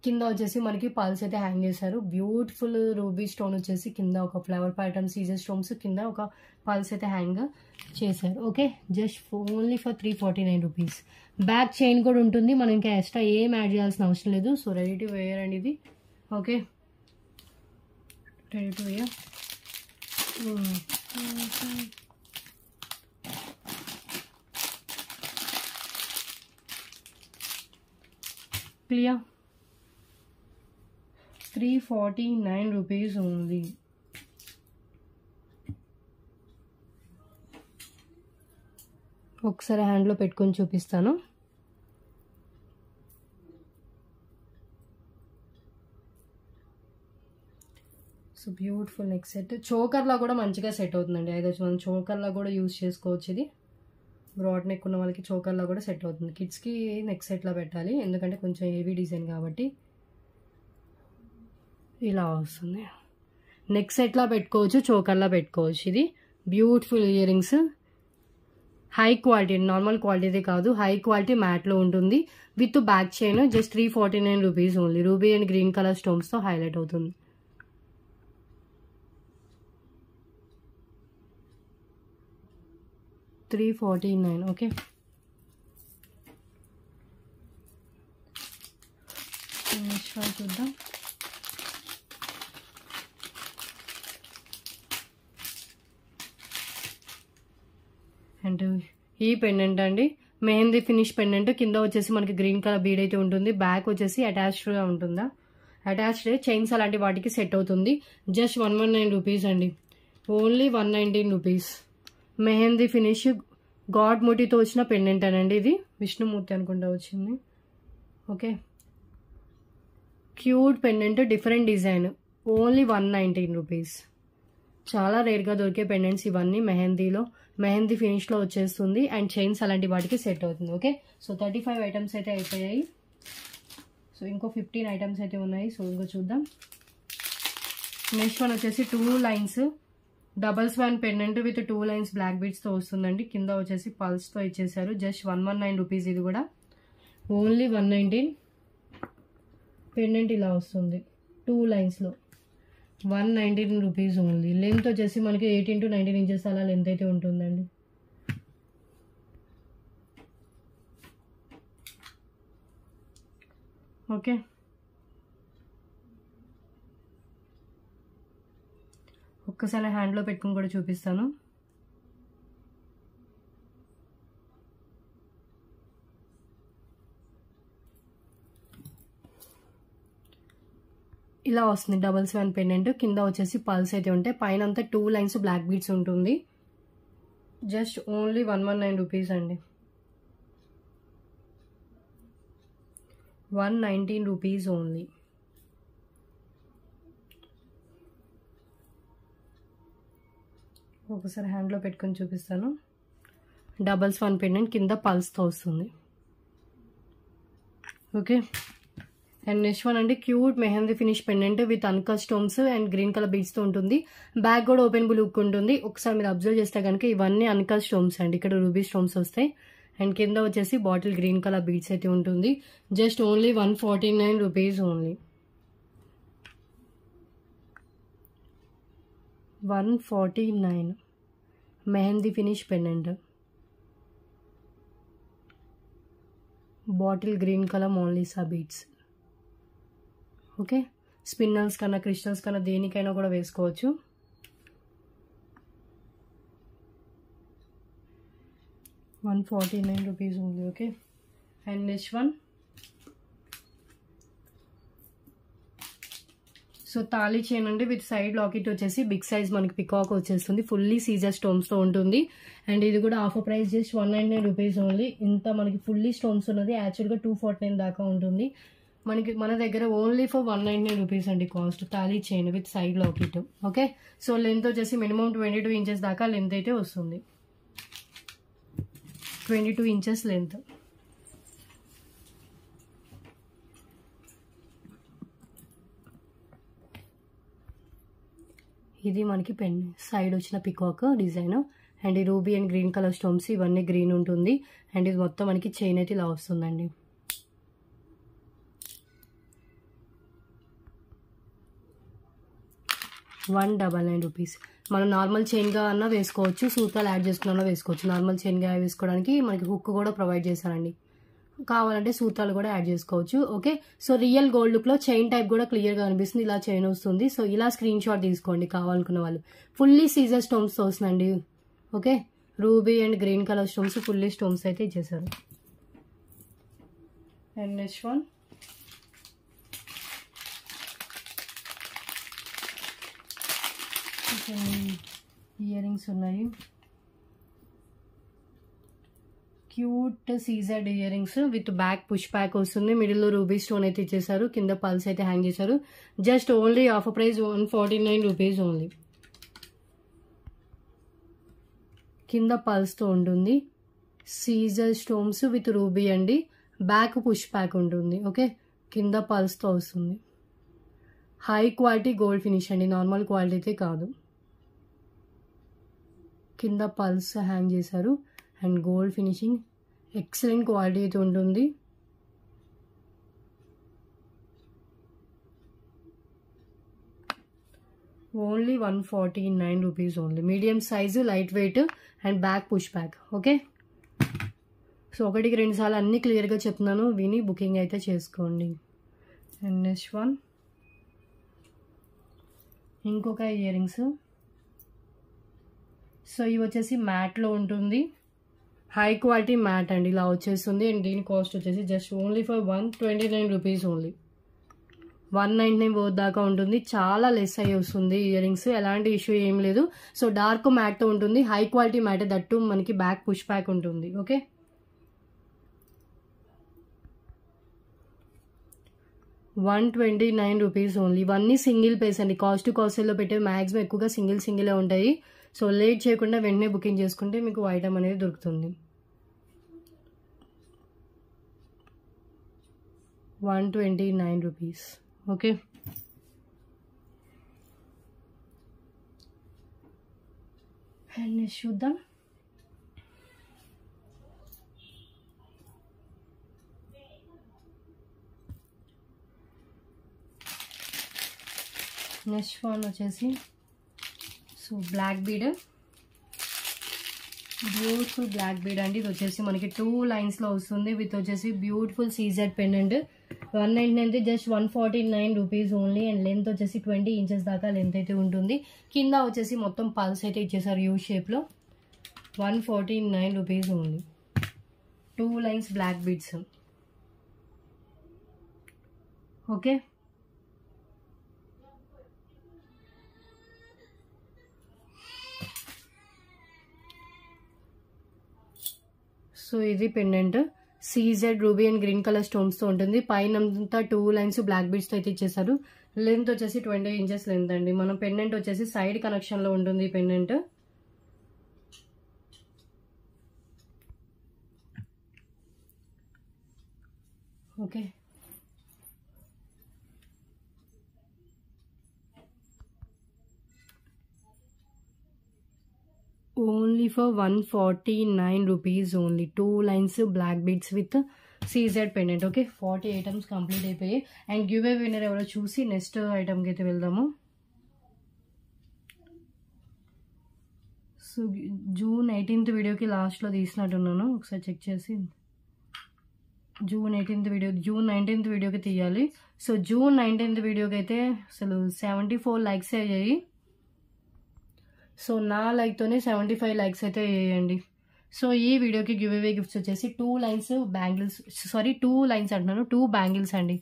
కింద వచ్చేసి మనకి పల్స్ అయితే హ్యాంగ్ చేశారు. బ్యూటిఫుల్ రూబీ స్టోన్ వచ్చేసి కింద ఒక ఫ్లవర్ ప్యాటర్న్ సీజర్ స్టోన్స్, కింద ఒక పల్స్ అయితే హ్యాంగ్ చేశారు. Okay, just only for 349 rupees. Back chain కూడా ఉంటుంది. మనం ఇంకా ఎక్స్ట్రా ఏం యాడ్ చేయాల్సిన అవసరం లేదు. సో రెడీ టు వేర్ అండి ఇది. Okay, ready to wear. Clear. 349 rupees only. ఒకసారి హ్యాండ్లో పెట్టుకొని చూపిస్తాను. So beautiful neck set. చోకర్లా కూడా మంచిగా సెట్ అవుతుందండి. అయితే మనం చోకర్లా కూడా యూజ్ చేసుకోవచ్చు. ఇది బ్రాడ్ నెక్ ఉన్న వాళ్ళకి చోకర్లా కూడా సెట్ అవుతుంది. కిడ్స్కి నెక్ సెట్లా పెట్టాలి, ఎందుకంటే కొంచెం హెవీ డిజైన్ కాబట్టి ఇలా వస్తుంది. నెక్ సెట్లా పెట్టుకోవచ్చు, చోకర్లా పెట్టుకోవచ్చు. ఇది beautiful earrings, high quality, normal క్వాలిటీదే కాదు, హై క్వాలిటీ మ్యాట్లో ఉంటుంది with back chain. Just 349 rupees only. Ruby and green colour స్టోన్స్తో హైలైట్ అవుతుంది. $349. ఓకే, నెక్స్ట్ వన్ చూద్దాం. అండ్ ఈ పెండెంట్ అండి, మెహందీ ఫినిష్ పెండెంట్. కింద వచ్చేసి మనకి గ్రీన్ కలర్ బీడ్ అయితే ఉంటుంది. బ్యాక్ వచ్చేసి అటాచ్డ్గా ఉంటుందా, అటాచ్డ్ చైన్స్ అలాంటి వాటికి సెట్ అవుతుంది. జస్ట్ 119 రూపీస్ అండి. Only 119 rupees. Mehndi finish god మూటితో వచ్చిన పెండెంట్ అనండి. ఇది విష్ణుమూర్తి అనుకుంటా వచ్చింది. Okay, cute pendant, different design. Only 119 rupees. చాలా రేర్గా దొరికే పెండెంట్స్ ఇవన్నీ. మెహందీలో, మెహందీ ఫినిష్లో వచ్చేస్తుంది. అండ్ చైన్స్ అలాంటి వాటికి సెట్ అవుతుంది. ఓకే, సో 35 ఐటమ్స్ అయితే అయిపోయాయి. సో ఇంకో 15 ఐటమ్స్ అయితే ఉన్నాయి. సో ఇంకో చూద్దాం. నెక్స్ట్ వన్ వచ్చేసి 2 lines double swan pendant with 2 lines black బీడ్స్తో వస్తుందండి. కింద వచ్చేసి పల్స్తో ఇచ్చేసారు. Just 119 rupees. ఇది కూడా ఓన్లీ 119. పెండెంట్ ఇలా వస్తుంది 2 లైన్స్లో. 119 రూపీస్ ఓన్లీ. లెంత్ వచ్చేసి మనకి 18 to 19 ఇంచెస్ అలా లెంత్ అయితే ఉంటుందండి. ఓకే, ఒక్కసారి హ్యాండ్లో పెట్టుకుని కూడా చూపిస్తాను. ఇలా వస్తుంది డబల్ స్వాన్ పెండెంట్. కింద వచ్చేసి పల్స్ అయితే ఉంటాయి. పైన అంతా 2 లైన్స్ బ్లాక్ బీడ్స్ ఉంటుంది. జస్ట్ ఓన్లీ 119 రూపీస్ అండి. 119 రూపీస్ ఓన్లీ. ఒకసారి హ్యాండ్లో పెట్టుకొని చూపిస్తాను. డబల్ స్వాన్ పెండెంట్ కింద పల్స్తో వస్తుంది. ఓకే. అండ్ నెక్స్ట్ వన్ అండి cute mehndi finish pendant with uncut stones and green colour బీడ్స్తో ఉంటుంది. బ్యాక్ కూడా ఓపెన్ లుక్ ఉంటుంది. ఒకసారి మీరు అబ్జర్వ్ చేస్తే కనుక ఇవన్నీ అన్కట్ స్టోన్స్ అండి. ఇక్కడ రూబీ స్టోన్స్ వస్తాయి. అండ్ కింద వచ్చేసి బాటిల్ గ్రీన్ కలర్ బీడ్స్ అయితే ఉంటుంది. Just only 149 rupees only. 149 mehndi finish pendant. Bottle green colour Mona Lisa beads. Okay. Spinners కన్నా క్రిస్టల్స్ కన్నా దేనికైనా కూడా వేసుకోవచ్చు. ₹149 only. Okay. And next one so thali chain అండి విత్ సైడ్ లాకెట్ వచ్చేసి బిగ్ సైజ్ మనకి పికాక్ వచ్చేస్తుంది. ఫుల్లీ సీజర్ స్టోన్స్తో ఉంటుంది. అండ్ ఇది కూడా offer price just 199 rupees only. ఇంత మనకి ఫుల్లీ స్టోన్స్ ఉన్నది యాక్చువల్గా 249 దాకా ఉంటుంది. మన దగ్గర ఓన్లీ ఫర్ 199 రూపీస్ అండి cost. Thali chain with side locket. Okay. So length వచ్చేసి మినిమం 22 ఇంచెస్ దాకా లెంత్ అయితే వస్తుంది. 22 ఇంచెస్ లెంత్. ఇది మనకి పెన్ సైడ్ వచ్చిన పికాక్ డిజైన్. అండ్ ఈ ruby and green colour stones ఇవన్నీ గ్రీన్ ఉంటుంది. అండ్ ఇది మొత్తం మనకి చైన్ అయితే ఇలా వస్తుందండి. ₹199. మనం నార్మల్ చైన్గా అన్నా వేసుకోవచ్చు, సూతాలు యాడ్ చేసుకున్నా వేసుకోవచ్చు. నార్మల్ చైన్గా వేసుకోవడానికి మనకి హుక్ కూడా ప్రొవైడ్ చేశారండి. కావాలంటే సూతాలు కూడా యాడ్ చేసుకోవచ్చు. Okay. So real gold look లో చైన్ టైప్ కూడా క్లియర్ గా కనిపిస్తుంది. ఇలా చైన్ వస్తుంది. సో ఇలా స్క్రీన్ షాట్ తీసుకోండి కావాలనుకున్న వాళ్ళు. ఫుల్లీ సీజర్ స్టోన్స్ తో వస్తుందండి. Okay. Ruby and green colour stones fully stones అయితే ఇచ్చేసారు. And next one earrings ఉన్నాయి. Cute CZ earrings with back push back వస్తుంది. మిడిల్ లో రూబీ స్టోన్ అయితే ఇచ్చేసారు. కింద పల్స్ అయితే హ్యాంగ్ చేశారు. Just only offer price 149 rupees only. కింద పల్స్ తో ఉంటుంది. సీజర్ స్టోన్స్ విత్ రూబీ అండి. బ్యాక్ పుష్ బ్యాక్ ఉంటుంది. ఓకే. కింద పల్స్ తో వస్తుంది. హై క్వాలిటీ గోల్డ్ ఫినిష్ అండి, నార్మల్ క్వాలిటీ అయితే కాదు. కింద పల్స్ హ్యాంగ్ చేశారు. And gold finishing excellent quality అయితే ఉంటుంది. Only 149 rupees only. Medium size, light weight and back push back. Okay. So ఒకటికి 2 సార్లు అన్ని క్లియర్గా చెప్తున్నాను, విని బుకింగ్ అయితే చేసుకోండి. అండ్ నెక్స్ట్ వన్ ఇంకొక ఇయర్ రింగ్స్. సో ఇవి వచ్చేసి మ్యాట్లో ఉంటుంది. హై క్వాలిటీ మ్యాట్ అండి, ఇలా వచ్చేస్తుంది. అండ్ దీని కాస్ట్ వచ్చేసి just only for 129 rupees only. 199 దాకా ఉంటుంది. చాలా లెస్ అయ్యి వస్తుంది ఇయర్ రింగ్స్. ఎలాంటి ఇష్యూ ఏం లేదు. సో డార్క్ మ్యాట్తో ఉంటుంది. హై క్వాలిటీ మ్యాట్, దట్టు మనకి బ్యాక్ పుష్ బ్యాక్ ఉంటుంది. ఓకే. ₹129 ఓన్లీ. ఇవన్నీ సింగిల్ పీస్ అండి. కాస్ట్ టు కాస్ట్లో పెట్టే మ్యాక్సిమం ఎక్కువగా సింగిలే ఉంటాయి. సో లేట్ చేయకుండా వెంటనే బుకింగ్ చేసుకుంటే మీకు ఐటమ్ అనేది దొరుకుతుంది. ₹129. ఓకే. అండ్ చూద్దాం. నెక్స్ట్ వన్ వచ్చేసి so black bead, beautiful black bead అండి. ఇది వచ్చేసి మనకి 2 లైన్స్లో వస్తుంది. విత్ వచ్చేసి beautiful CZ pendant. 199 just 149 rupees only. And length వచ్చేసి 20 ఇంచెస్ దాకా లెంత్ అయితే ఉంటుంది. కింద వచ్చేసి మొత్తం పల్స్ అయితే ఇచ్చేసారు యూ షేప్లో. 149 rupees only. 2 lines black beads. Okay. So ఇది pendant CZ ruby and green colour stones తో ఉంటుంది. పైన అంతా 2 లైన్స్ బ్లాక్ బీడ్స్ తో అయితే ఇచ్చేసారు. లెంత్ వచ్చేసి 20 ఇంచెస్ లెంత్ అండి. మనం పెండెంట్ వచ్చేసి సైడ్ కనెక్షన్ లో ఉంటుంది pendant. Okay, only for 149 rupees only. 2 lines black beads with CZ pendant. Okay, 40 items complete అయిపోయాయి. అండ్ గివ్ అవే విన్నర్ ఎవరో చూసి నెక్స్ట్ ఐటమ్కి అయితే వెళ్దాము. సో జూన్ 18th వీడియోకి లాస్ట్లో తీసినట్టున్నాను, ఒకసారి చెక్ చేసి. June 18th video, June 19th వీడియోకి తీయాలి. సో జూన్ 19th వీడియోకి అయితే అసలు 74 లైక్స్ అయ్యాయి. సో నా లైక్తోనే 75 లైక్స్ అయితే అయ్యాయండి. సో ఈ వీడియోకి గివ్ అవే గిఫ్ట్స్ వచ్చేసి 2 లైన్స్ బ్యాంగిల్స్, సారీ 2 లైన్స్ అంటున్నాను, 2 బ్యాంగిల్స్ అండి.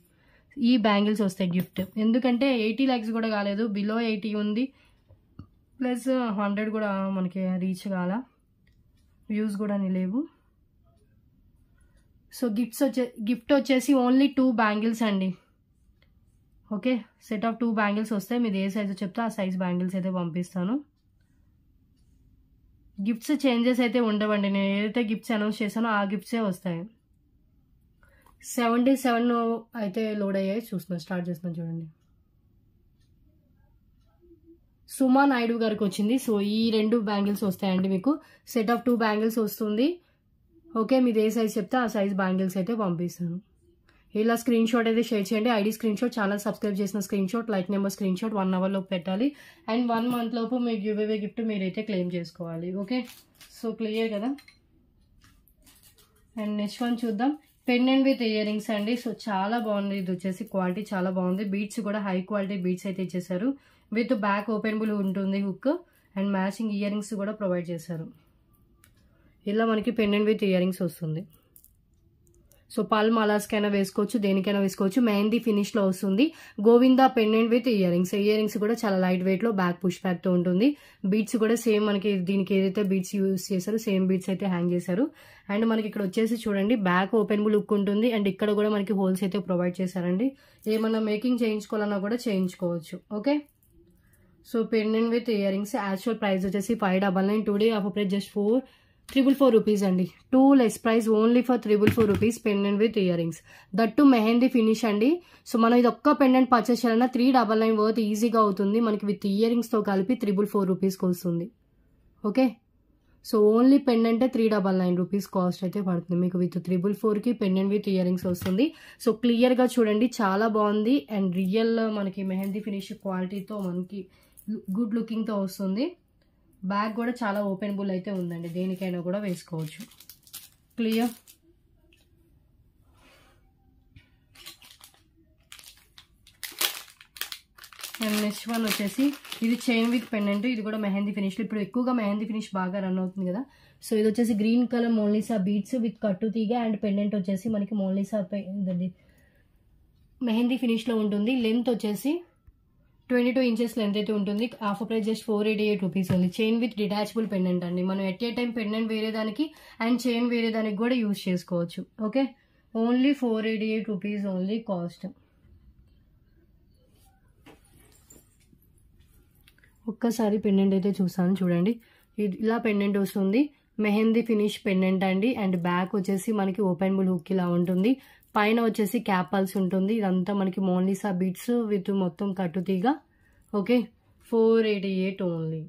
ఈ బ్యాంగిల్స్ వస్తాయి గిఫ్ట్. ఎందుకంటే 80 లైక్స్ కూడా కాలేదు, బిలో 80 ఉంది, ప్లస్ 100 కూడా మనకి రీచ్ కాల, వ్యూస్ కూడా లేవు. సో గిఫ్ట్ వచ్చేసి ఓన్లీ 2 బ్యాంగిల్స్ అండి. ఓకే, సెట్ ఆఫ్ 2 బ్యాంగిల్స్ వస్తాయి. మీరు ఏ సైజు చెప్తే ఆ సైజ్ బ్యాంగిల్స్ అయితే పంపిస్తాను. గిఫ్ట్స్ చేంజెస్ అయితే ఉండవండి. నేను ఏదైతే గిఫ్ట్స్ అనౌన్స్ చేశానో ఆ గిఫ్ట్సే వస్తాయి. 77 అయితే లోడ్ అయ్యాయి. చూస్తున్నాను, స్టార్ట్ చేస్తున్నాను చూడండి. సుమా నాయుడు గారికి వచ్చింది. సో ఈ 2 బ్యాంగిల్స్ వస్తాయండి మీకు. సెట్ ఆఫ్ 2 బ్యాంగిల్స్ వస్తుంది. ఓకే, మీరు ఏ సైజ్ చెప్తే ఆ సైజ్ బ్యాంగిల్స్ అయితే పంపిస్తాను. ఇలా స్క్రీన్ షాట్ అయితే షేర్ చేయండి. ID screenshot, channel subscribe చేసిన screenshot, like number screenshot 1 hour లోపు పెట్టాలి. అండ్ 1 మంత్ లోపు మీ గివ్ అవే గిఫ్ట్ మీరైతే క్లెయిమ్ చేసుకోవాలి. ఓకే, సో క్లియర్ కదా. అండ్ నెక్స్ట్ వన్ చూద్దాం. పెండెంట్ విత్ ఇయర్ రింగ్స్ అండి. సో చాలా బాగుంది. ఇది వచ్చేసి క్వాలిటీ చాలా బాగుంది. బీడ్స్ కూడా హై క్వాలిటీ బీడ్స్ అయితే ఇచ్చేసారు. విత్ బ్యాక్ ఓపెనబుల్ ఉంటుంది hook. And matching ear rings కూడా ప్రొవైడ్ చేశారు. ఇలా మనకి పెండెంట్ విత్ ఇయర్ రింగ్స్ వస్తుంది. సో పల్ మాలాస్కైనా వేసుకోవచ్చు, దేనికైనా వేసుకోవచ్చు. మెహందీ ఫినిష్ లో వస్తుంది. Govinda pendant with ear rings. Ear rings కూడా చాలా లైట్ వెయిట్ లో బ్యాక్ పుష్ బ్యాక్ తో ఉంటుంది. బీడ్స్ కూడా సేమ్ మనకి దీనికి ఏదైతే బీడ్స్ యూజ్ చేశారో సేమ్ బీడ్స్ అయితే హ్యాంగ్ చేశారు. అండ్ మనకి ఇక్కడ వచ్చేసి చూడండి బ్యాక్ ఓపెనబుల్ లుక్ ఉంటుంది. అండ్ ఇక్కడ కూడా మనకి హోల్స్ అయితే ప్రొవైడ్ చేశారండి. ఏమన్నా మేకింగ్ చేయించుకోవాలన్నా కూడా చేయించుకోవచ్చు. Okay, so pendant with ear rings actual price వచ్చేసి 599. Today offer price just 444 rupees అండి. 2 less price only for 444 rupees pendant with ear rings. That mehndi finish అండి. సో మనం ఇది ఒక్క పెండెంట్ పర్చేస్ చేయాలన్నా 399 వర్త్ ఈజీగా అవుతుంది. మనకి విత్ ఇయర్ రింగ్స్ తో కలిపి 444 రూపీస్కి వస్తుంది. Okay, so only pendant 399 rupees cost అయితే పడుతుంది మీకు. విత్ 444కి పెండెంట్ విత్ ఇయర్ రింగ్స్ వస్తుంది. సో క్లియర్ గా చూడండి, చాలా బాగుంది. అండ్ రియల్ మనకి మెహందీ ఫినిష్ క్వాలిటీతో మనకి గుడ్ లుకింగ్ తో వస్తుంది. బ్యాగ్ కూడా చాలా ఓపెనబుల్ అయితే ఉందండి, దేనికైనా కూడా వేసుకోవచ్చు. క్లియర్. అండ్ నెక్స్ట్ వన్ వచ్చేసి ఇది చైన్ విత్ పెండెంట్. ఇది కూడా మెహందీ ఫినిష్. ఇప్పుడు ఎక్కువగా మెహందీ ఫినిష్ బాగా రన్ అవుతుంది కదా. సో ఇది వచ్చేసి green colour Mona Lisa beads with కట్టు తీగ. అండ్ పెండెంట్ వచ్చేసి మనకి మోనాలిసా మెహందీ ఫినిష్ లో ఉంటుంది. లెంత్ వచ్చేసి 22 ఇంచెస్ లెంత్ అయితే ఉంటుంది. ఆఫర్ ప్రైస్ జస్ట్ 488 రూపీస్ ఉంది. చైన్ విత్ డిటాచబుల్ పెండెంట్ అండి. మనం ఎట్ ఏ టైం పెండెంట్ వేరే దానికి అండ్ చైన్ వేరే దానికి కూడా యూజ్ చేసుకోవచ్చు. Okay, only 488 rupees only cost. ఒక్కసారి పెండెంట్ అయితే చూసాను చూడండి. ఇది ఇలా పెండెంట్ వస్తుంది. మెహందీ ఫినిష్ పెండెంట్ అండి. అండ్ బ్యాక్ వచ్చేసి మనకి ఓపెనబుల్ హుక్ ఇలా ఉంటుంది. పైన వచ్చేసి క్యాప్ పల్స్ ఉంటుంది. ఇదంతా మనకి మోనాలిసా బీడ్స్ విత్ మొత్తం కట్టుతీగ. Okay, 488 only.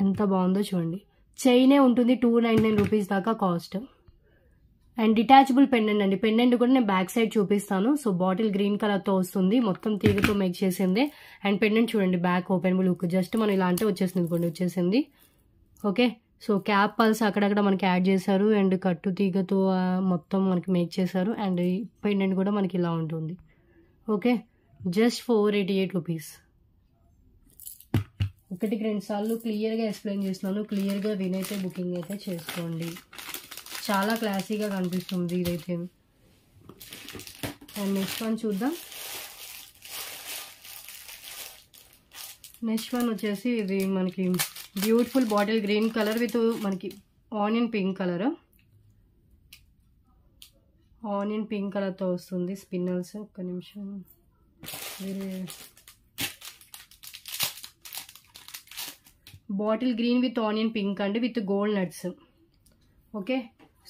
ఎంత బాగుందో చూడండి. చైనే ఉంటుంది 299 రూపీస్ దాకా కాస్ట్. అండ్ డిటాచబుల్ పెండెంట్ అండి. పెండెంట్ కూడా నేను బ్యాక్ సైడ్ చూపిస్తాను. సో బాటిల్ గ్రీన్ కలర్ తో వస్తుంది, మొత్తం తీగతో మేక్ చేసింది. అండ్ పెండెంట్ చూడండి బ్యాక్ ఓపెనబుల్ హుక్. జస్ట్ మనం ఇలా అంటే వచ్చేసింది కొన్ని వచ్చేసింది. ఓకే, సో క్యాప్ పల్స్ అక్కడక్కడ మనకి యాడ్ చేశారు. అండ్ కట్టు తీగతో మొత్తం మనకి మేక్ చేశారు. అండ్ పెండెంట్ కూడా మనకి ఇలా ఉంటుంది. Okay, just 488 rupees. 1-2 సార్లు క్లియర్గా ఎక్స్ప్లెయిన్ చేస్తున్నాను. క్లియర్గా వినైతే బుకింగ్ అయితే చేసుకోండి. చాలా క్లాసీగా కనిపిస్తుంది ఇదైతే. అండ్ నెక్స్ట్ వన్ చూద్దాం. నెక్స్ట్ వన్ వచ్చేసి ఇది మనకి beautiful bottle green colour with మనకి onion pink colour, onion pink కలర్తో వస్తుంది స్పిన్నల్స్. ఒక్క నిమిషం, bottle green with onion pink అండి with gold nuts. Okay,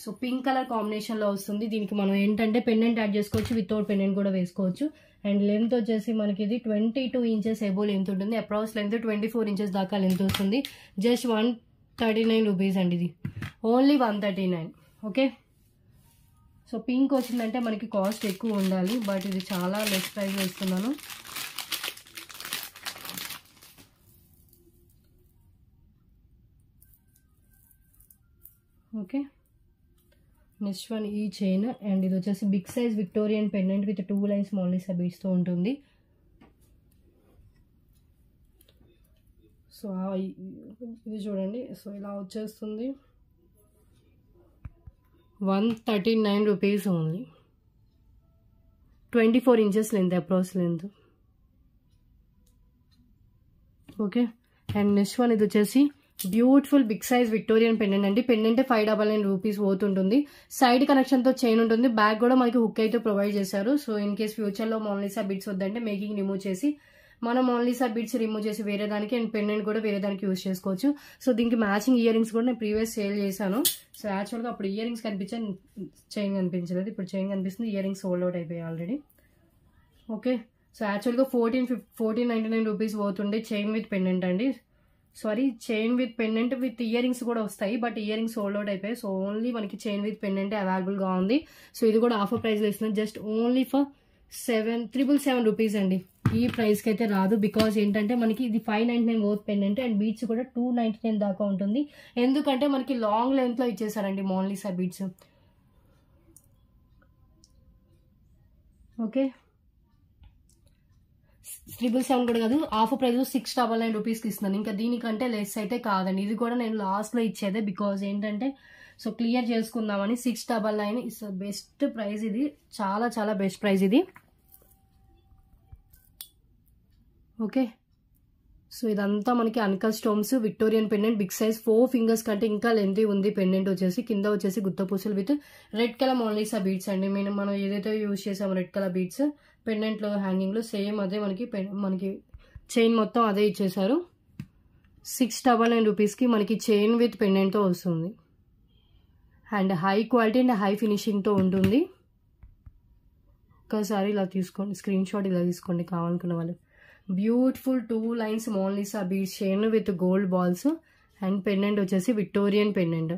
so pink colour కాంబినేషన్లో వస్తుంది. దీనికి మనం ఏంటంటే పెండెంట్ యాడ్ చేసుకోవచ్చు, వితౌట్ పెండెంట్ కూడా వేసుకోవచ్చు. అండ్ లెంత్ వచ్చేసి మనకి ఇది 22 ఇంచెస్ ఎబో లెంత్ ఉంటుంది. అప్రాక్స్ లెంత్ 24 ఇంచెస్ దాకా లెంత్ వస్తుంది. జస్ట్ 139 రూపీస్ అండి, ఇది ఓన్లీ 139. ఓకే, సో పింక్ వచ్చిందంటే మనకి కాస్ట్ ఎక్కువ ఉండాలి, బట్ ఇది చాలా లెస్ ప్రైస్ వేస్తున్నాను. ఓకే, నెక్స్ట్ వన్ ఈ చైన్. అండ్ ఇది వచ్చేసి big size Victorian pendant with 2 lines Mona Lisa బీడ్స్తో ఉంటుంది. సో ఇది చూడండి, సో ఇలా వచ్చేస్తుంది. 139 rupees only. 24 inches length, approx length. Okay, and next one ఇది వచ్చేసి beautiful big size Victorian pendant అండి. పెండెంట్ 599 రూపీస్ పోతుంటుంది. సైడ్ కనెక్షన్తో చైన్ ఉంటుంది. బ్యాక్ కూడా మనకి హుక్ అయితే ప్రొవైడ్ చేశారు. సో ఇన్ కేస్ ఫ్యూచర్లో మోనాలిసా బిడ్స్ వద్దంటే మేకింగ్ రిమూవ్ చేసి మనం మోనాలిసా బిడ్స్ రిమూవ్ చేసి వేరే దానికి, అండ్ పెండెంట్ కూడా వేరే దానికి యూజ్ చేసుకోవచ్చు. సో దీనికి మ్యాచింగ్ ఇయర్ రింగ్స్ కూడా నేను ప్రీవియస్ సేల్ చేశాను. సో యాక్చువల్గా అప్పుడు ఇయర్ రింగ్స్ కనిపించాను, చైన్ కనిపించలేదు. ఇప్పుడు చైన్ కనిపిస్తుంది, ఇయర్ రింగ్స్ సోల్డ్ అవుట్ అయిపోయాయి ఆల్రెడీ. ఓకే, సో యాక్చువల్గా 1499 రూపీస్ పోతుండే చైన్ విత్ పెండెంట్ అండి. Sorry, chain with pendant with earrings కూడా వస్తాయి, but ear rings sold out అయిపోయాయి. సో ఓన్లీ మనకి చైన్ విత్ పెండెంట్ అవైలబుల్గా ఉంది. సో ఇది కూడా ఆఫర్ ప్రైస్లో ఇస్తున్నాను, జస్ట్ ఓన్లీ ఫర్ 777 రూపీస్ అండి. ఈ ప్రైస్కి అయితే రాదు, బికాజ్ ఏంటంటే మనకి ఇది 599 వర్త్ పెండెంట్ అండ్ బీడ్స్ కూడా 299 దాకా ఉంటుంది. ఎందుకంటే మనకి లాంగ్ లెంత్లో ఇచ్చేసారండి మోనాలిసా బీడ్స్. ఓకే, 777 కూడా కాదు, ఆఫర్ ప్రైస్ 699 రూపీస్కి ఇస్తున్నాను. ఇంకా దీనికంటే లెస్ అయితే కాదండి. ఇది కూడా నేను లాస్ట్లో ఇచ్చేదే, బికాజ్ ఏంటంటే సో క్లియర్ చేసుకుందామని. 699 ఇస్ బెస్ట్ ప్రైస్, ఇది చాలా చాలా బెస్ట్ ప్రైస్ ఇది. ఓకే, సో ఇదంతా మనకి uncut stones Victorian pendant big size 4 fingers కంటే ఇంకా లెంత్ ఉంది. పెండెంట్ వచ్చేసి కింద వచ్చేసి గుత్తపూసలు with red colour Mona Lisa beads అండి. మనం ఏదైతే యూజ్ చేసామో రెడ్ కలర్ బీడ్స్ పెండెంట్లో హ్యాంగింగ్లో సేమ్ అదే మనకి చైన్ మొత్తం అదే ఇచ్చేసారు. 699 రూపీస్కి మనకి చైన్ విత్ పెండెంట్తో వస్తుంది. And high quality and high ఫినిషింగ్తో ఉంటుంది. ఒక్కసారి ఇలా తీసుకోండి, స్క్రీన్ షాట్ ఇలా తీసుకోండి కావాలనుకున్న వాళ్ళు. Beautiful 2 lines Mona Lisa beads chain with gold balls and pendant వచ్చేసి Victorian pendant.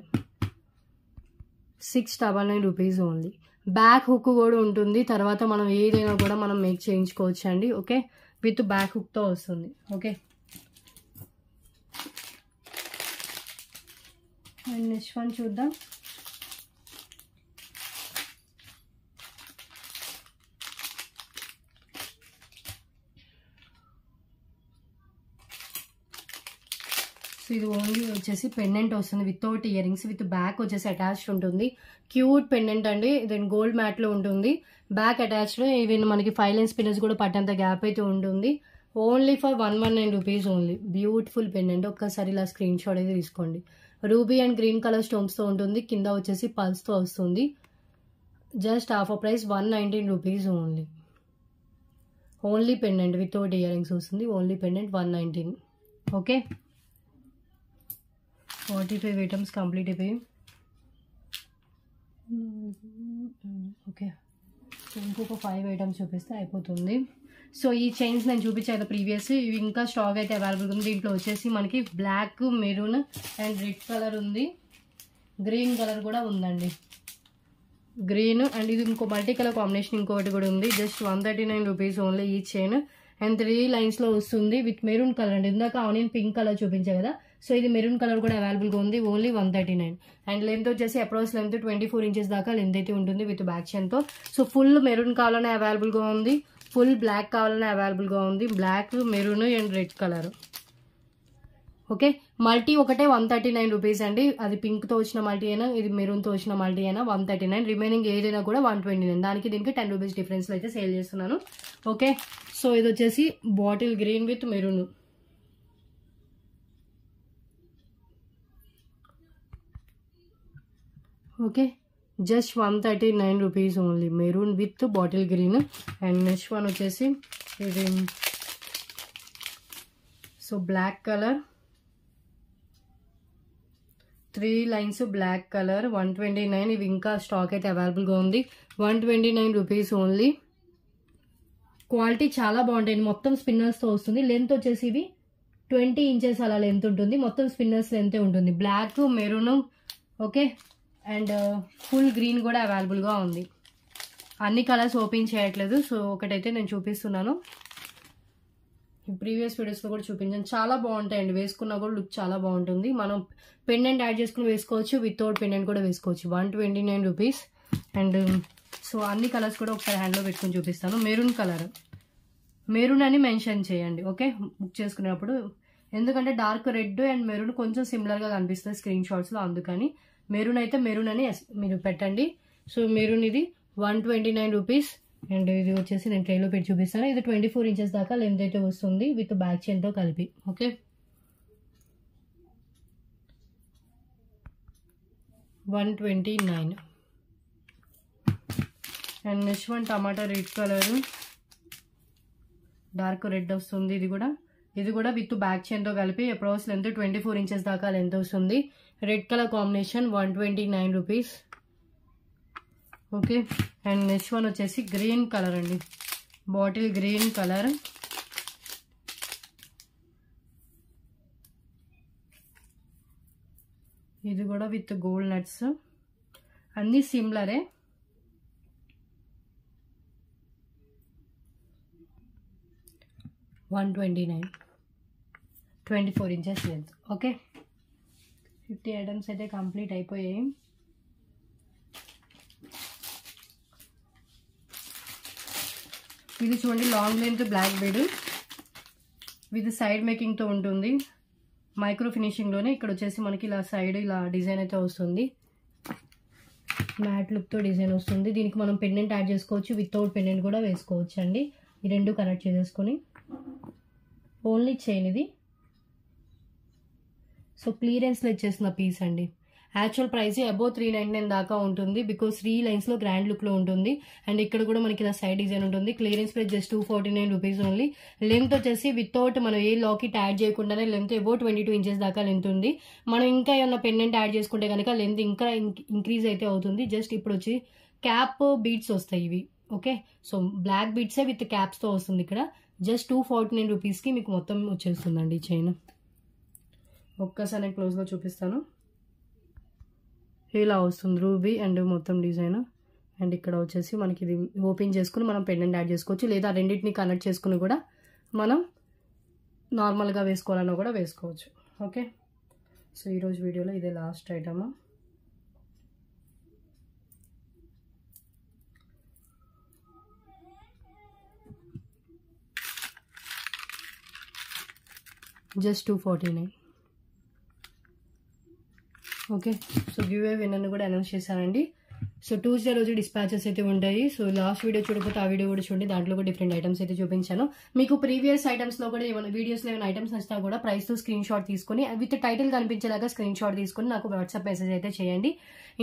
699 rupees only. Back hook కూడా ఉంటుంది, తర్వాత మనం ఏదైనా కూడా మనం మేక్ చేయించుకోవచ్చు అండి. ఓకే, విత్ బ్యాక్ హుక్తో వస్తుంది. ఓకే, అండ్ నెక్స్ట్ వన్ చూద్దాం. సో ఇది ఓన్లీ వచ్చేసి పెండెంట్ వస్తుంది without earrings, with back వచ్చేసి అటాచ్డ్ ఉంటుంది. క్యూట్ పెండెంట్ అండి, దెన్ గోల్డ్ మ్యాట్లో ఉంటుంది. బ్యాక్ అటాచ్డ్, ఈవెన్ మనకి 5 లైన్స్ పిన్నర్స్ కూడా పట్టేంత గ్యాప్ అయితే ఉంటుంది. Only for 119 rupees only. Beautiful pendant, ఒక్కసారి ఇలా స్క్రీన్ షాట్ అయితే తీసుకోండి. రూబీ అండ్ గ్రీన్ కలర్ స్టోన్స్తో ఉంటుంది. కింద వచ్చేసి పల్స్తో వస్తుంది. Just offer price 119 rupees only. Only pendant without earrings వస్తుంది. Only pendant 119. Okay, 45 items complete అయిపోయి. ఓకే, ఇంకొక 5 ఐటమ్స్ చూపిస్తే అయిపోతుంది. సో ఈ చైన్స్ నేను చూపించాను ప్రీవియస్, ఇవి ఇంకా స్టాక్ అయితే అవైలబుల్ ఉంది. దీంట్లో వచ్చేసి మనకి black, maroon and red colour ఉంది. గ్రీన్ కలర్ కూడా ఉందండి, గ్రీన్. అండ్ ఇది ఇంకో మల్టీ కలర్ కాంబినేషన్ ఇంకొకటి కూడా ఉంది. జస్ట్ 139 రూపీస్ ఓన్లీ ఈ చైన్. అండ్ 3 లైన్స్లో వస్తుంది విత్ మెరూన్ కలర్ అండి. ఇందాక ఆనియన్ పింక్ కలర్ చూపించాయి కదా, సో ఇది మెరూన్ కలర్ కూడా అవైలబుల్గా ఉంది. ఓన్లీ 139. అండ్ లెంత్ వచ్చేసి అప్రాక్స్ లెంత్ 24 ఇంచెస్ దాకా లెంత్ అయితే ఉంటుంది విత్ బ్యాక్ చైన్తో. సో ఫుల్ మెరూన్ కావాలనే అవైలబుల్గా ఉంది, ఫుల్ బ్లాక్ కావాలనే అవైలబుల్గా ఉంది. Black, maroon and red colour. Okay, multi ఒకటే 139 రూపీస్ అండి. అది పింక్తో వచ్చిన మల్టీ అయినా, ఇది మెరూన్తో వచ్చిన మల్టీ అయినా 139. రిమైనింగ్ ఏదైనా కూడా 129. దానికి దీనికి 10 రూపీస్ డిఫరెన్స్లో అయితే సేల్ చేస్తున్నాను. ఓకే, సో ఇది వచ్చేసి bottle green with maroon. Okay, just 139 rupees only. Maroon with bottle green. And next one వచ్చేసి ఇది so black colour, 3 lines black colour, 129. ఇవి ఇంకా స్టాక్ అయితే అవైలబుల్గా ఉంది. 129 రూపీస్ ఓన్లీ. క్వాలిటీ చాలా బాగుంటాయి. మొత్తం స్పిన్నర్స్తో వస్తుంది. లెంత్ వచ్చేసి ఇవి 20 ఇంచెస్ అలా లెంత్ ఉంటుంది. మొత్తం స్పిన్నర్స్ లెంతే ఉంటుంది. Black, maroon, okay, and full green కూడా అవైలబుల్గా ఉంది. అన్ని కలర్స్ ఓపెన్ చేయట్లేదు. సో ఒకటైతే నేను చూపిస్తున్నాను. ప్రీవియస్ వీడియోస్లో కూడా చూపించాను. చాలా బాగుంటాయండి. వేసుకున్నా కూడా లుక్ చాలా బాగుంటుంది. మనం పెండెంట్ యాడ్ చేసుకుని వేసుకోవచ్చు. వితౌట్ పెండెంట్ కూడా వేసుకోవచ్చు. 129 రూపీస్. అండ్ సో అన్ని కలర్స్ కూడా ఒకసారి హ్యాండ్లో పెట్టుకుని చూపిస్తాను. మెరూన్ కలర్, మెరూన్ అని మెన్షన్ చేయండి, ఓకే, బుక్ చేసుకునేటప్పుడు. ఎందుకంటే డార్క్ రెడ్ అండ్ మెరూన్ కొంచెం సిమిలర్గా కనిపిస్తుంది స్క్రీన్ షాట్స్లో, అందుకని మెరూన్ అయితే మెరూన్ అని మీరు పెట్టండి. సో మెరూన్ ఇది 129 రూపీస్. అండ్ ఇది వచ్చేసి నేను ట్రైలో పెట్టి చూపిస్తాను. ఇది 24 ఇంచెస్ దాకా లెంత్ అయితే వస్తుంది విత్ బ్యాక్ చైన్తో కలిపి, okay. 129. And next one tomato red colour, dark red వస్తుంది. ఇది కూడా విత్ బ్యాక్ చైన్తో కలిపి అప్రాక్స్ లెంత్ 24 ఇంచెస్ దాకా లెంత్ వస్తుంది. Red colour combination, 129 rupees, okay. And next one వచ్చేసి గ్రీన్ కలర్ అండి, బాటిల్ గ్రీన్ కలర్. ఇది కూడా విత్ గోల్డ్ నట్స్. అన్నీ సిమిలరే. $129, 24 ఇంచెస్ లెంత్, ఓకే. 50 ఐటమ్స్ అయితే కంప్లీట్ అయిపోయాయి. ఇది చూడండి, long length black bead with side మేకింగ్తో ఉంటుంది. మైక్రో ఫినిషింగ్లోనే. ఇక్కడ వచ్చేసి మనకి ఇలా సైడ్ ఇలా డిజైన్ అయితే వస్తుంది. మ్యాట్ లుక్తో డిజైన్ వస్తుంది. దీనికి మనం పెండెంట్ యాడ్ చేసుకోవచ్చు. వితౌట్ పెండెంట్ కూడా వేసుకోవచ్చు అండి. ఈ రెండు కనెక్ట్ చేసేసుకొని ఓన్లీ చైన్ ఇది. సో క్లియరెన్స్లో ఇచ్చేసిన పీస్ అండి. యాక్చువల్ ప్రైస్ అబౌవ్ 399 దాకా ఉంటుంది. బికాస్ 3 లైన్స్లో గ్రాండ్ లుక్లో ఉంటుంది. అండ్ ఇక్కడ కూడా మనకి ఇలా సైడ్ డిజైన్ ఉంటుంది. Clearance price just 249 rupees only. Length వచ్చేసి వితౌట్ మనం ఏ లాకెట్ యాడ్ చేయకుండానే లెంత్ అబౌవ్ 22 ఇంచెస్ దాకా లెంత్ ఉంది. మనం ఇంకా ఏమన్నా పెండెంట్ యాడ్ చేసుకుంటే కనుక లెంత్ ఇంకా ఇంక్రీజ్ అయితే అవుతుంది. జస్ట్ ఇప్పుడు వచ్చి క్యాప్ బీడ్స్ వస్తాయి ఇవి, ఓకే. సో బ్లాక్ బీడ్సే విత్ క్యాప్స్తో వస్తుంది. ఇక్కడ జస్ట్ 249 రూపీస్కి మీకు మొత్తం వచ్చేస్తుందండి చైన్. ఒక్కసారి నేను క్లోజ్గా చూపిస్తాను. ఇలా వస్తుంది రూబీ అండ్ మొత్తం డిజైన్. అండ్ ఇక్కడ వచ్చేసి మనకి ఇది ఓపెన్ చేసుకుని మనం పెండెంట్ యాడ్ చేసుకోవచ్చు. లేదా రెండింటిని కనెక్ట్ చేసుకుని కూడా మనం నార్మల్గా వేసుకోవాలన్నా కూడా వేసుకోవచ్చు, ఓకే. సో ఈరోజు వీడియోలో ఇదే last item. Just 249, okay. So giveaway విన్నర్ని కూడా అనౌన్స్ చేశానండి. సో ట్యూస్డే రోజు డిస్పాచెస్ అయితే ఉంటాయి. సో లాస్ట్ వీడియో చూడకపోతే ఆ వీడియో కూడా చూడండి. దాంట్లో కూడా డిఫరెంట్ ఐటమ్స్ అయితే చూపించాను. మీకు ప్రీవియస్ ఐటమ్స్లో కూడా ఏమైనా వీడియోస్లో ఏమైనా ఐటమ్స్ నచ్చినా కూడా ప్రైస్తో స్క్రీన్ షాట్ తీసుకొని విత్ టైటిల్ కనిపించేలాగా స్క్రీన్ షాట్ తీసుకొని నాకు వాట్సాప్ మెసేజ్ అయితే చేయండి.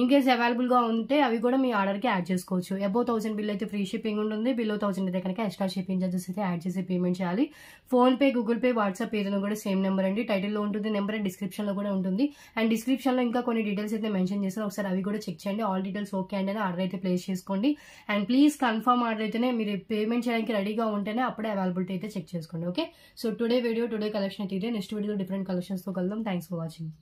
ఇన్ కేస్ అవైలబుల్గా ఉంటే అవి కూడా మీ ఆర్డర్కి యాడ్ చేసుకోవచ్చు. అబౌవ్ 1000 బిల్ అయితే ఫ్రీ షిప్పింగ్ ఉంటుంది. బిలో 1000 అయితే కనుక ఎక్స్ట్రా షిప్పింగ్ చార్జెస్ అయితే యాడ్ చేసి పేమెంట్ చేయాలి. ఫోన్పే, గూగుల్ పే, వాట్సాప్ ఏదైనా కూడా సేమ్ నెంబర్ అండి. టైటిల్లో ఉంటుంది నెంబర్, అండ్ డిస్క్రిప్షన్లో కూడా ఉంటుంది. అండ్ డిస్క్రిప్షన్లో ఇంకా కొన్ని డీటెయిల్స్ అయితే మెన్షన్ చేస్తాను. ఒకసారి అవి కూడా చెక్ చేయండి. ఆల్ డీటెయిల్స్ ఓకే అంటే ఆర్డర్ అయితే ప్లేస్ చేసుకోండి. అండ్ ప్లీజ్ కన్ఫర్మ్ ఆర్డర్ అయితేనే మీరు పేమెంట్ చేయడానికి రెడీగా ఉంటేనే అప్పుడే అవైలబిలిటీ అయితే చెక్ చేసుకోండి, okay. So today video, today collection అయితే ఇదే. నెక్స్ట్ వీడియో డిఫరెంట్ కలెక్షన్స్తో కలుద్దాం. Thanks for watching.